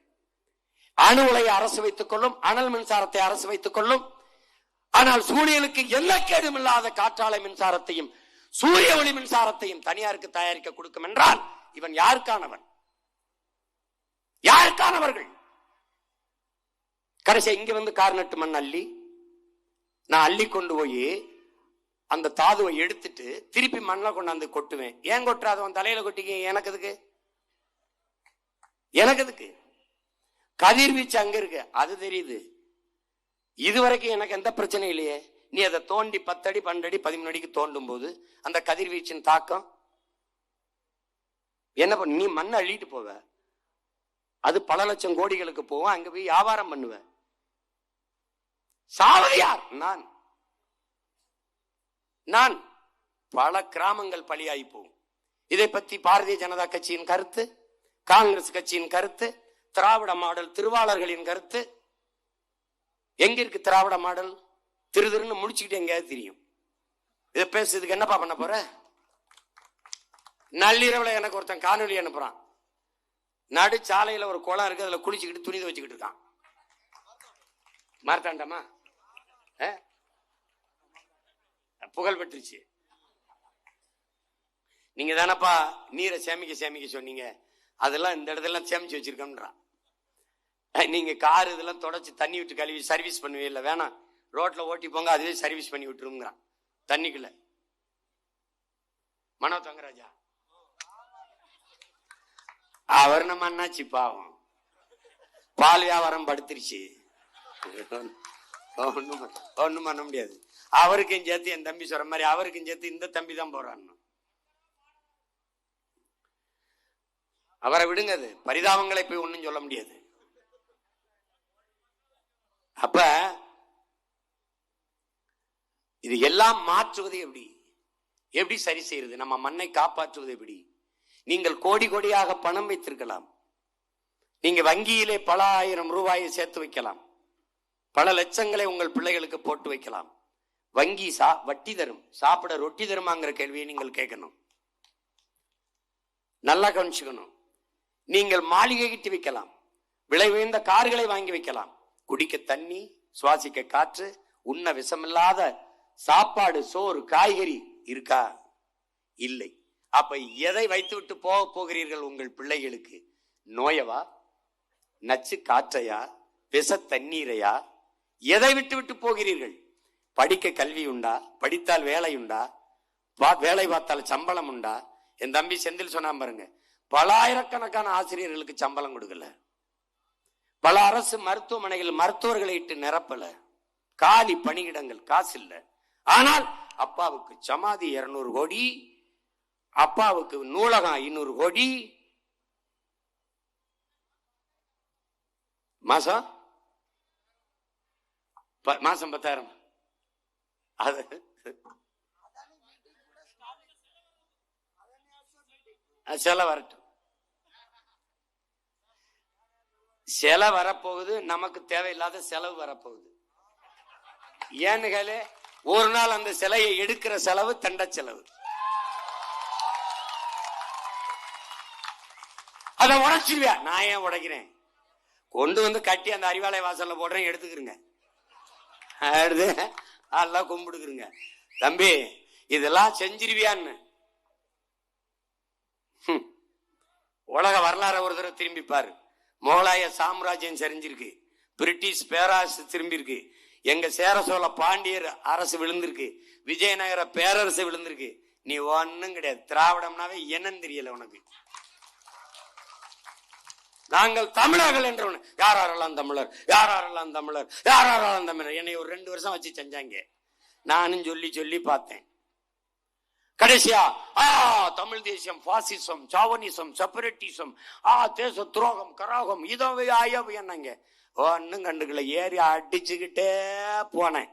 அணு உலையை அரசு வைத்துக் கொள்ளும், அனல் மின்சாரத்தை அரசு வைத்துக் கொள்ளும். ஆனால் சூழியலுக்கு எந்த கேடும் இல்லாத காற்றாலை மின்சாரத்தையும் சூரிய ஒளி மின்சாரத்தையும் தனியாருக்கு தயாரிக்க கொடுக்கும் என்றால் இவன் யாருக்கானவன்? யாருக்கானவர்கள்? கடைசி இங்க வந்து கார்னட்டு மண் அள்ளி, நான் அள்ளி கொண்டு போய் அந்த தாதுவை எடுத்துட்டு திருப்பி மண்ணில் கொண்டாந்து கொட்டுவேன். ஏன் கொட்டுறாதவன் தலையில கொட்டிக்க? எனக்கு எதுக்கு? எனக்கு எதுக்கு? கதிர்வீச்சு அங்க இருக்கு, அது தெரியுது. இதுவரைக்கும் எனக்கு எந்த பிரச்சனையும் இல்லையே. நீ அதை தோண்டி 10 அடி 12 அடி 13 அடிக்கு தோண்டும் போது அந்த கதிர்வீச்சின் தாக்கம் என்ன பண்ண? நீ மண்ணை அள்ளிட்டு போவ, அது பல லட்சம் கோடிகளுக்கு போவோம். அங்க போய் வியாபாரம் பண்ணுவ. சாவதியார் நான் பல கிராமங்கள் பலியாகி போகும். இதை பற்றி பாரதிய ஜனதா கட்சியின் கருத்து, காங்கிரஸ் கட்சியின் கருத்து, திராவிட மாடல் திருவாளர்களின் கருத்து. எங்க இருக்கு திராவிட மாடல்? திருன்னு முடிச்சுக்கிட்டு எங்கேயாவது தெரியும். இதை பேசுறதுக்கு என்னப்பா பண்ண போற? நள்ளிரவுல எனக்கு ஒருத்தன் காணொலி அனுப்புறான். நடு சாலையில ஒரு குளம் இருக்கு, அதுல குளிச்சுக்கிட்டு துணி வச்சுக்கிட்டு இருக்கான். மார்த்தாண்டமா புகழ் பெற்றுச்சு. நீங்க தானப்பா நீரை சேமிக்க சொன்னீங்க, அதெல்லாம் இந்த இடத்துல சேமிச்சு வச்சிருக்கோம்ன்றான். நீங்க கார் இதெல்லாம் தொடச்சு தண்ணி விட்டு கழுவி சர்வீஸ் பண்ணுவே இல்லை, வேணாம் ரோட்ல ஓட்டி போங்க, அதுவே சர்வீஸ் பண்ணி விட்டுருங்கிறான் தண்ணிக்குள்ள. மனோ தங்கராஜா அவர் நம்ம அண்ணாச்சி பாவம், பால் வியாபாரம் படுத்துருச்சு, ஒண்ணும் பண்ண முடியாது. அவருக்கும் சேர்த்து என் தம்பி சொல்ற மாதிரி அவருக்கும் சேர்த்து இந்த தம்பி தான் போறான். அவரை விடுங்க, அது பரிதாபங்களை போய் ஒன்னும் சொல்ல முடியாது. அப்ப இது எல்லாம் மாற்றுவது எப்படி, எப்படி சரி செய்யறது, நம்ம மண்ணை காப்பாற்றுவது எப்படி? நீங்கள் கோடி கோடியாக பணம் வைத்திருக்கலாம், நீங்க வங்கியிலே பல ஆயிரம் ரூபாயை சேர்த்து வைக்கலாம், பல லட்சங்களை உங்கள் பிள்ளைகளுக்கு போட்டு வைக்கலாம். வங்கி வட்டி தரும், சாப்பிட ரொட்டி தருமாங்கிற கேள்வியை நீங்கள் கேட்கணும், நல்லா கவனிச்சுக்கணும். நீங்கள் மாளிகை கட்டி வைக்கலாம், விலை உயர்ந்த கார்களை வாங்கி வைக்கலாம், குடிக்க தண்ணி, சுவாசிக்க காற்று, உண்ண விஷமில்லாத சாப்பாடு, சோறு, காய்கறி இருக்கா? இல்லை. அப்ப எதை வைத்து விட்டு போகிறீர்கள் உங்கள் பிள்ளைகளுக்கு? நோயவா, நச்சு காற்றையா, விஷ தண்ணீரையா? எதை விட்டு விட்டு போகிறீர்கள்? படிக்க கல்வி உண்டா? படித்தால் வேலை உண்டா? வேலை பார்த்தால் சம்பளம் உண்டா? என் தம்பி செந்தில் சொன்னா பாருங்க, பல ஆயிரக்கணக்கான ஆசிரியர்களுக்கு சம்பளம் கொடுக்கல, பல அரசு மருத்துவமனைகள் மருத்துவர்களை இட்டு நிரப்பல, காலி பணியிடங்கள், காசு இல்ல. ஆனால் அப்பாவுக்கு சமாதி 200 கோடி, அப்பாவுக்கு நூலகம் 500 கோடி, மாசம் 10,000. அது செலவு வரட்டும், செலவு வரப்போகுது, நமக்கு தேவையில்லாத செலவு வரப்போகுது. ஏன்னு கேளு, ஒரு நாள் அந்த சிலையை எடுக்கிற செலவு தண்ட செலவு, அதை உடைச்சிருவியா? நான் ஏன் உடைக்கிறேன்? கொண்டு வந்து கட்டி அந்த அறிவாலய வாசல்ல போடுறேன், எடுத்துக்கிறேங்க, அதெல்லாம் கும்பிடுக்குறங்க. தம்பி இதெல்லாம் செஞ்சிருவியான்னு உலக வரலாறு ஒரு தடவை திரும்பி பாரு. முகலாய சாம்ராஜ்யம் சரிஞ்சிருக்கு, பிரிட்டிஷ் பேரரசு திரும்பி இருக்கு, எங்க சேர சோழ பாண்டியர் அரசு விழுந்திருக்கு, விஜயநகர பேரரசு விழுந்திருக்கு. நீ ஒன்னும் கிடையாது. திராவிடம்னாவே என்னன்னு தெரியல உனக்கு. நாங்கள் தமிழர்கள் என்றவன், யாரெல்லாம் தமிழர், யாரெல்லாம் தமிழர், யாரெல்லாம் தமிழர். என்னை ஒரு 2 வருஷம் வச்சு செஞ்சாங்க, நானும் சொல்லி சொல்லி பார்த்தேன். கடைசியா தமிழ் தேசியம், பாசிசம், சாவனிசம், செப்பரேட்டிசம், தேச துரோகம், கராகம், இதவை ஆயவை என்னங்க ஒன்னும் கண்டுக்கல. ஏறி அடிச்சுக்கிட்டே போனேன்.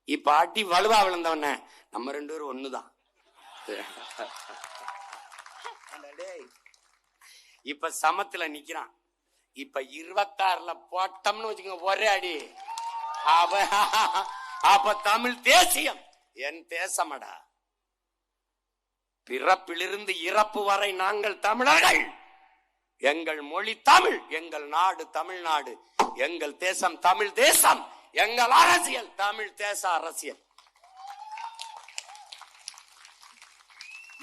இப்ப அடி வலுவா விழுந்தவன நம்ம 2 பேரும் ஒண்ணுதான். இப்ப சமத்துல நிக்கிறான். இப்ப 26ல போட்டோம்னு வச்சுக்கோங்க ஒரே அடி. அப்ப தமிழ் தேசியம் என் தேசமடா. பிறப்பிலிருந்து இறப்பு வரை நாங்கள் தமிழர்கள். எங்கள் மொழி தமிழ், எங்கள் நாடு தமிழ்நாடு, எங்கள் தேசம் தமிழ் தேசம், எங்கள் அரசியல் தமிழ் தேச அரசியல்.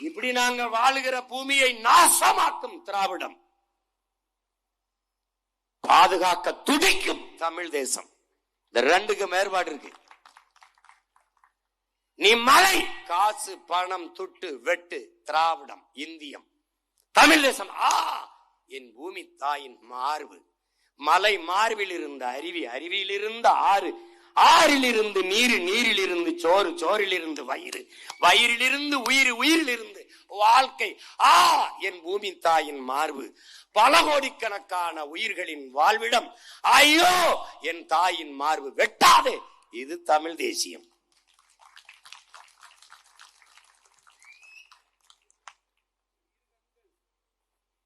இப்படி நாங்கள் வாழுகிற பூமியை நாசமாக்கும் திராவிடம், பாதுகாக்க துடிக்கும் தமிழ் தேசம். இந்த 2க்கு மேற்பாடு இருக்கு. நீ மலை, காசு, பணம், துட்டு, வெட்டு, திராவிடம், இந்தியம், தமிழ் தேசம். என் பூமி தாயின் மார்பு, மலை மார்பில் இருந்த அருவி, அருவியில் இருந்த ஆறு, ஆறில் இருந்து நீர், நீரில் இருந்து சோறு, சோறில் இருந்து வயிறு, வயிறில் இருந்து உயிர், உயிரில் இருந்து வாழ்க்கை. என் பூமி தாயின் மார்பு, பல கோடிக்கணக்கான உயிர்களின் வாழ்விடம். ஐயோ என் தாயின் மார்பு வெட்டாதே. இது தமிழ் தேசியம்.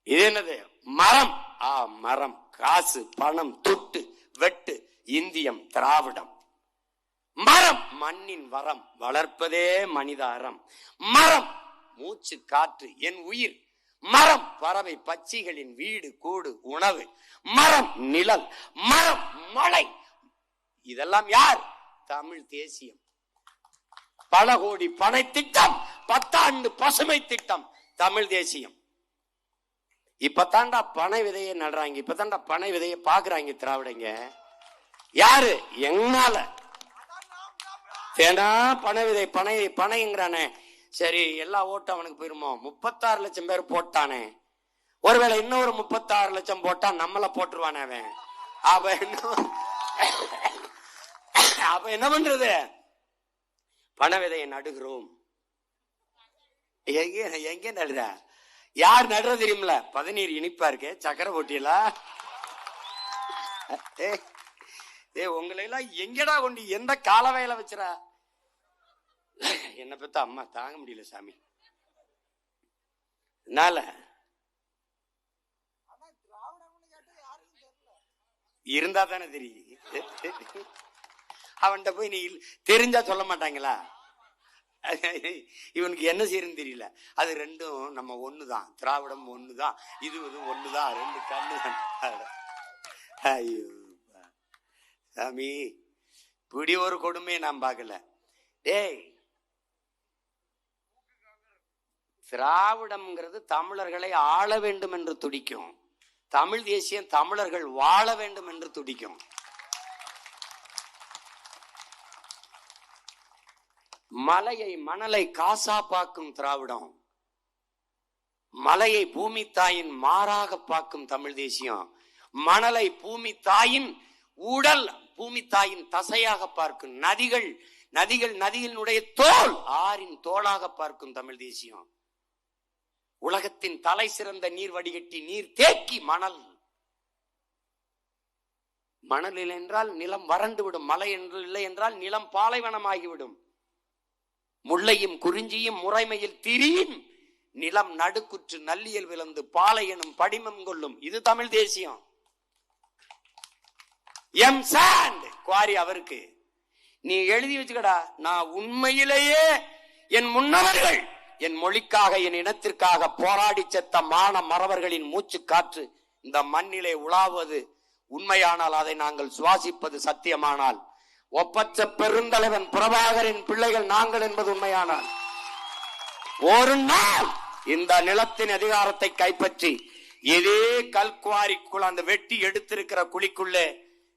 இது என்னது? மரம். மரம், காசு, பணம், துட்டு, வெட்டு, இந்தியம், திராவிடம். மரம் மண்ணின் வரம், வளர்ப்பதே மனித அறம். மரம் மூச்சு, காற்று, என் உயிர். மரம் பறவை பட்சிகளின் வீடு, கூடு, உணவு. மரம் நிழல், மரம் மழை. இதெல்லாம் யார்? தமிழ் தேசியம். பல கோடி பனை திட்டம், 10 ஆண்டு பசுமை திட்டம், தமிழ் தேசியம். இப்பதாண்டா பனை விதையை நடுறாங்க, இப்பதாண்டா பனை விதையை பாக்குறாங்க திராவிடங்க. யாரு? என்னால ஏன்னா பனை விதை, பனை பனைங்கிறானே. சரி, எல்லா ஓட்டும் அவனுக்கு போயிருமோ? 36 லட்சம் பேர் போட்டானே, ஒருவேளை இன்னொரு 36 லட்சம் போட்டா நம்மள போட்டுருவானே அவன். அப்ப என்ன பண்றது? பனை விதையை நடுகிறோம். எங்க நடுற? யார் நடுற தெரியுமில? பதநீர் இனிப்பா இருக்கு, சக்கரை போட்டியலா? உங்களை எல்லாம் எங்கடா கொண்டு எந்த கால வயல வச்சுறா? என்ன பத்த அம்மா தாங்க முடியல சாமி. இருந்தா தானே தெரியும். அவன்கிட்ட போய் நீ தெரிஞ்சா சொல்ல மாட்டாங்களா? இவனுக்கு என்ன செய்யறன்னு தெரியல. அது ரெண்டும் நம்ம ஒண்ணுதான், திராவிடம் ஒண்ணுதான், இது ஒண்ணுதான், ரெண்டு கண்ணு. ஐயோ சாமி, இப்படி ஒரு கொடுமையை நான் பார்க்கல. டேய், திராவிடம்ங்கிறது தமிழர்களை ஆள வேண்டும் என்று துடிக்கும். தமிழ் தேசியம் தமிழர்கள் வாழ வேண்டும் என்று துடிக்கும். மலையை மணலை காசாப்பாக்கும் திராவிடம், மலையை பூமி தாயின் மாறாக பார்க்கும் தமிழ் தேசியம், மணலை பூமி தாயின் உடல், பூமி தாயின் தசையாக பார்க்கும் நதிகளினுடைய தோல், ஆறின் தோளாக பார்க்கும் தமிழ் தேசியம். உலகத்தின் தலை சிறந்த நீர் வடிகட்டி நீர் தேக்கி மணல். மணலில் என்றால் நிலம் வறண்டு விடும், மலை என்று இல்லை என்றால் நிலம் பாலைவனமாகிவிடும். முல்லையும் குறிஞ்சியும் முறைமையில் திரியும், நிலம் நடுக்குற்று நல்லியல் விளந்து பாலை எனும் படிமம் கொள்ளும். இது தமிழ் தேசியம். எம் சாண்ட் குவாரி அவருக்கு. நீ எழுதி வச்சுக்கடா, நான் உண்மையிலேயே என் முன்னவர்கள் என் மொழிக்காக என் இனத்திற்காக போராடி செத்த மான மறவர்களின் மூச்சு காற்று இந்த மண்ணிலே உலாவது உண்மையானால், அதை நாங்கள் சுவாசிப்பது சத்தியமானால், ஒப்பற்ற பெருந்தலைவன் பிரபாகரின் பிள்ளைகள் நாங்கள் என்பது உண்மையானால், ஒரு நாள் இந்த நிலத்தின் அதிகாரத்தை கைப்பற்றி இதே கல்குவாரிக்குள் அந்த வெட்டி எடுத்திருக்கிற குழிக்குள்ளே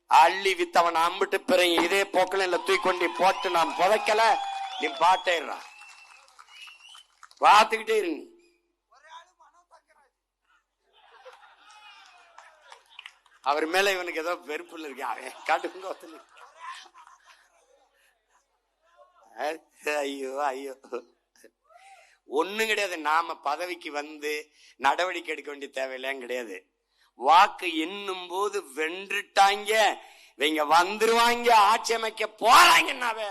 அள்ளி வித்தவன் அம்பிட்டு பிறகு இதே போக்கில் இல்ல தூக்கொண்டி போட்டு நாம் புதைக்கல, நீ பாட்டேறா பார்த்துக்கிட்டே இருங்க. அவர் மேல இவனுக்கு ஏதோ வெறுப்புல இருக்கு, காட்டுங்க. ஐயோ ஐயோ, ஒண்ணும் கிடையாது. நாம பதவிக்கு வந்து நடவடிக்கை எடுக்க வேண்டிய தேவையில்லாம் கிடையாது. வாக்கு எண்ணும் போது வென்றுட்டாங்க, இவங்க வந்துருவாங்க, ஆட்சி அமைக்க போறாங்கன்னாவே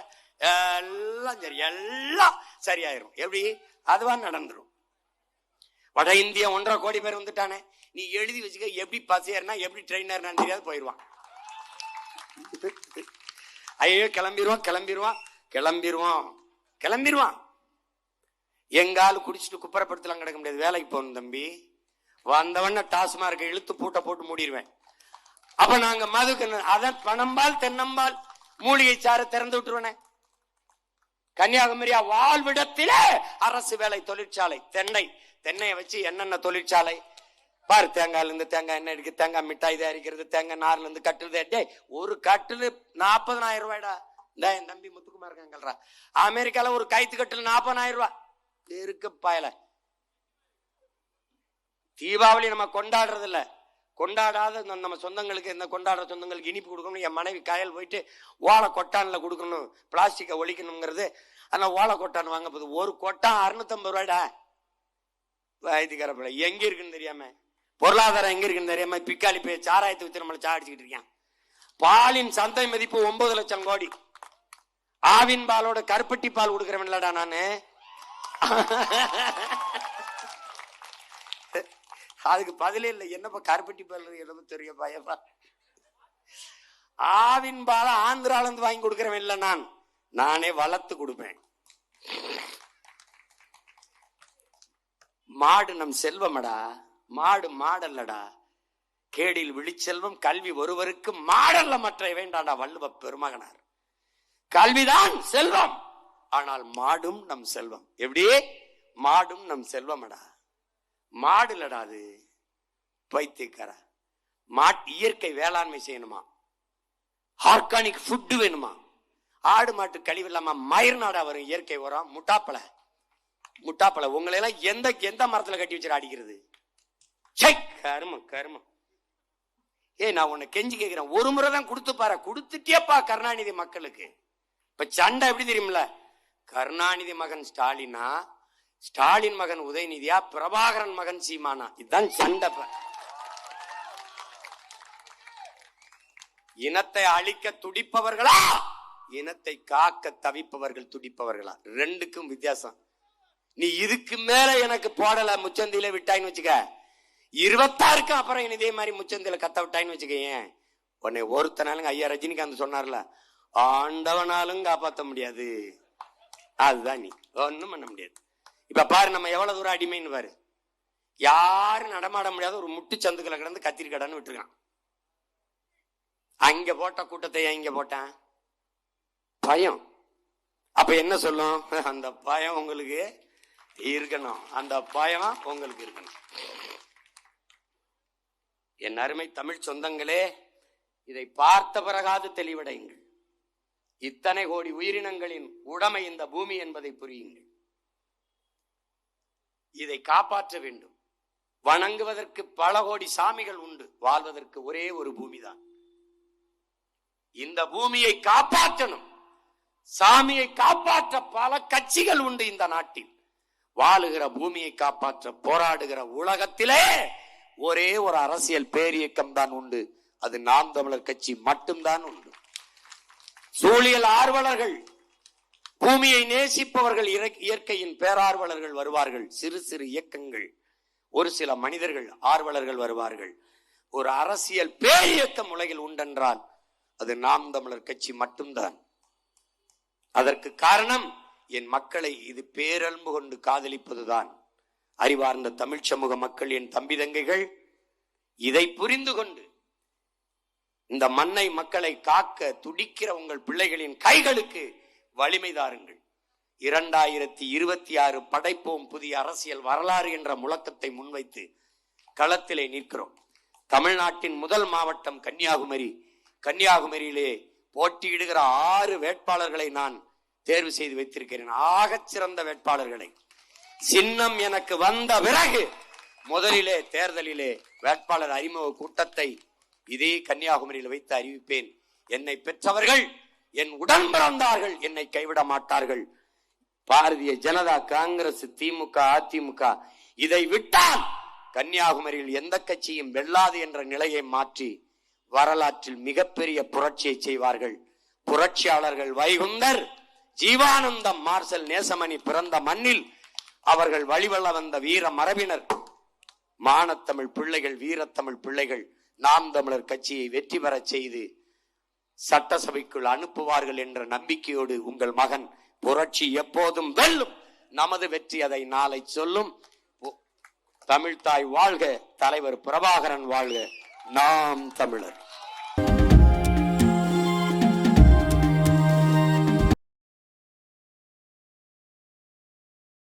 எல்லாம் சரி, எல்லாம் சரியாயிரும். எப்படி? அதுவா நடந்துரும். வட இந்தியா 1.5 கோடி பேர் வந்துட்டானே, நீ எழுதி வச்சுக்க. எப்படி பஸ் ஏறினா எப்படி ட்ரெயின் ஏறினா தெரியாது, போயிடுவான். ஐயோ கிளம்பிடுவான் கிளம்பிடுவான் கிளம்பிடுவான் கிளம்பிடுவான். எங்காலும் குடிச்சிட்டு குப்பரப்படுத்தலாம் கிடக்க முடியாது. வேலைக்கு போகணும் தம்பி, வந்தவன டாஸ்மார்க் இழுத்து பூட்டை போட்டு மூடிடுவேன். அப்ப நாங்க மதுக்கு அதான் பணம்பால் தென்னம்பால் மூலிகை சாறு திறந்து விட்டுருவேன். கன்னியாகுமரியா வாழ்விடத்திலே அரசு வேலை தொழிற்சாலை, தென்னையை வச்சு என்னென்ன தொழிற்சாலை பாரு. தேங்காயில இருந்து தேங்காய் எண்ணெய் இருக்கு, தேங்காய் மிட்டாய் தயாரிக்கிறது, தேங்காய் நார்ல இருந்து கட்டுறது. ஒரு கட்டுல 40,000 ரூபாய்டா. என் தம்பி முத்துக்குமார் இருக்காங்கல்றா, அமெரிக்கால ஒரு கைத்து கட்டுல 40,000 ரூபாய் இருக்கு பாயல. தீபாவளி நம்ம கொண்டாடுறது இல்ல, கொண்டாடாத நம்ம சொந்தங்களுக்கு, இந்த கொண்டாடுற சொந்தங்களுக்கு இனிப்பு கொடுக்கணும். என் மனைவி காயல் போயிட்டு ஓலை கொட்டான்ல கொடுக்கணும், பிளாஸ்டிக்கை ஒழிக்கணுங்கிறது. ஆனா ஓலை கொட்டான் வாங்க போகுது, ஒரு கொட்டான் 650 ரூபாய்டா. வயதுக்காரப்பட எங்க இருக்குன்னு தெரியாம, பொருளாதாரம் எங்க இருக்குன்னு தெரியாம பிக்காளி போய் சாராயத்தை வச்சு நம்மளை சாடிச்சுக்கிட்டு இருக்கேன். பாலின் சந்தை மதிப்பு 9 லட்சம் கோடி. ஆவின் பாலோட கருப்பட்டி பால் கொடுக்கிறவன் இல்லடா நானு. அதுக்கு பதிலே இல்லை. என்னப்பா கருப்பட்டி பால் என்னமோ தெரிய பயப்பா. ஆவின் பால ஆந்திரால இருந்து வாங்கி கொடுக்கிறவன் இல்லை நான், நானே வளர்த்து கொடுப்பேன். மாடு நம் செல்வமடா, மாடு மாடல்லடா. கேடில் விழிச்செல்வம் கல்வி ஒருவருக்கு மாடல்ல மற்ற வேண்டாடா வள்ளுவ பெருமகனார். கல்விதான் செல்வம், ஆனால் மாடும் நம் செல்வம். எப்படி? மாடும் நம் செல்வமடா. மாடுலடா அது பைத்தியக்கார. இயற்கை வேளாண்மை செய்யணுமா, ஆர்கானிக் ஃபுட் வேணுமா, ஆடு மாட்டு கழிவு இல்லாம மயிர் நாடா வரும் இயற்கை உரம். முட்டாப்பழ உங்களை எல்லாம் எந்த மரத்துல கட்டி வச்சு அடிக்கிறது? கருமம் கருமம். நான் உன்னை கெஞ்சி கேட்கிறேன், ஒரு முறை தான் கொடுத்து பாரு. கொடுத்துட்டேப்பா கருணாநிதி மக்களுக்கு. இப்ப சண்டை எப்படி தெரியுமில்ல, கருணாநிதி மகன் ஸ்டாலினா ஸ்டாலின் மகன் உதயநிதியா, பிரபாகரன் மகன் சீமானா? இதுதான் சண்டை. இனத்தை அழிக்க துடிப்பவர்களா, இனத்தை காக்க தவிப்பவர்கள் துடிப்பவர்களா? ரெண்டுக்கும் வித்தியாசம். நீ இதுக்கு மேல எனக்கு போடல முச்சந்தில விட்டாயின்னு வச்சுக்க, 26க்கு அப்புறம் இதே மாதிரி முச்சந்தில கத்த விட்டாயின்னு வச்சுக்க, உன்னை ஒருத்தனாலும் ஐயா ரஜினிகாந்த் சொன்னார்ல, ஆண்டவனாலும் காப்பாற்ற முடியாது. அதுதான் நீ ஒண்ணும் பண்ண முடியாது. இப்ப பாரு நம்ம எவ்வளவு தூரம் அடிமைன்னு பாரு. யாரும் நடமாட முடியாத ஒரு முட்டு சந்துக்களை கிடந்து கத்திரிக்கடான்னு விட்டுருக்கான். அங்க போட்ட கூட்டத்தை இங்க போட்டான். பயம். அப்ப என்ன சொல்லும்? அந்த பயம் உங்களுக்கு இருக்கணும், அந்த பயம் உங்களுக்கு இருக்கணும். என் அருமை தமிழ் சொந்தங்களே, இதை பார்த்த பிறகாது தெளிவடையுங்கள். இத்தனை கோடி உயிரினங்களின் உடைமை இந்த பூமி என்பதை புரியுங்கள். இதை காப்பாற்ற வேண்டும். வணங்குவதற்கு பல கோடி சாமிகள் உண்டு, வாழ்வதற்கு ஒரே ஒரு பூமிதான். இந்த பூமியை காப்பாற்றணும். சாமியை காப்பாற்ற பல கட்சிகள் உண்டு இந்த நாட்டில். வாழுகிற பூமியை காப்பாற்ற போராடுகிற உலகத்திலே ஒரே ஒரு அரசியல் பேரியக்கம் தான் உண்டு, அது நாம் தமிழர் கட்சி மட்டும்தான் உண்டு. சூழியல் ஆர்வலர்கள், பூமியை நேசிப்பவர்கள், இயற்கையின் பேரார்வலர்கள் வருவார்கள். சிறு சிறு இயக்கங்கள், ஒரு சில மனிதர்கள் ஆர்வலர்கள் வருவார்கள். ஒரு அரசியல் பேரியக்கம் உலகில் உண்டென்றால் அது நாம் தமிழர் கட்சி மட்டும்தான். அதற்கு காரணம் என் மக்களை இது பேரன்பு கொண்டு காதலிப்பதுதான். அறிவார்ந்த தமிழ் சமூக மக்கள், என் தம்பி தங்கைகள், இதை புரிந்து கொண்டு இந்த மண்ணை மக்களை காக்க துடிக்கிற உங்கள் பிள்ளைகளின் கைகளுக்கு வலிமை தாருங்கள். 2026 படைப்போம் புதிய அரசியல் வரலாறு என்ற முழக்கத்தை முன்வைத்து களத்திலே நிற்கிறோம். தமிழ்நாட்டின் முதல் மாவட்டம் கன்னியாகுமரி. கன்னியாகுமரியிலே போட்டியிடுகிற 6 வேட்பாளர்களை நான் தேர்வு செய்து வைத்திருக்கிறேன். ஆகச் சிறந்த வேட்பாளர்களை. சின்னம் எனக்கு வந்த பிறகு முதலிலே தேர்தலிலே வேட்பாளர் அறிமுக கூட்டத்தை இதே கன்னியாகுமரியில் வைத்து அறிவிப்பேன். என்னை பெற்றவர்கள் என் உடன் பிறந்தார்கள், என்னை கைவிட மாட்டார்கள். பாரதிய ஜனதா, காங்கிரஸ், திமுக, அதிமுக இதை விட்டால் கன்னியாகுமரியில் எந்த கட்சியும் வெல்லாது என்ற நிலையை மாற்றி வரலாற்றில் மிகப்பெரிய புரட்சியை செய்வார்கள். புரட்சியாளர்கள் வைகுந்தர், ஜீவானந்தம், மார்சல், நேசமணி பிறந்த மண்ணில் அவர்கள் வழிவள்ள வந்த வீர மரபினர், மானத்தமிழ் பிள்ளைகள், வீரத்தமிழ் பிள்ளைகள் நாம் தமிழர் கட்சியை வெற்றி பெற செய்து சட்டசபைக்குள் அனுப்புவார்கள் என்ற நம்பிக்கையோடு உங்கள் மகன் புரட்சி எப்போதும் வெல்லும். நமது வெற்றி அதை நாளை சொல்லும். தமிழ்தாய் வாழ்க, தலைவர் பிரபாகரன் வாழ்க, நாம் தமிழர்.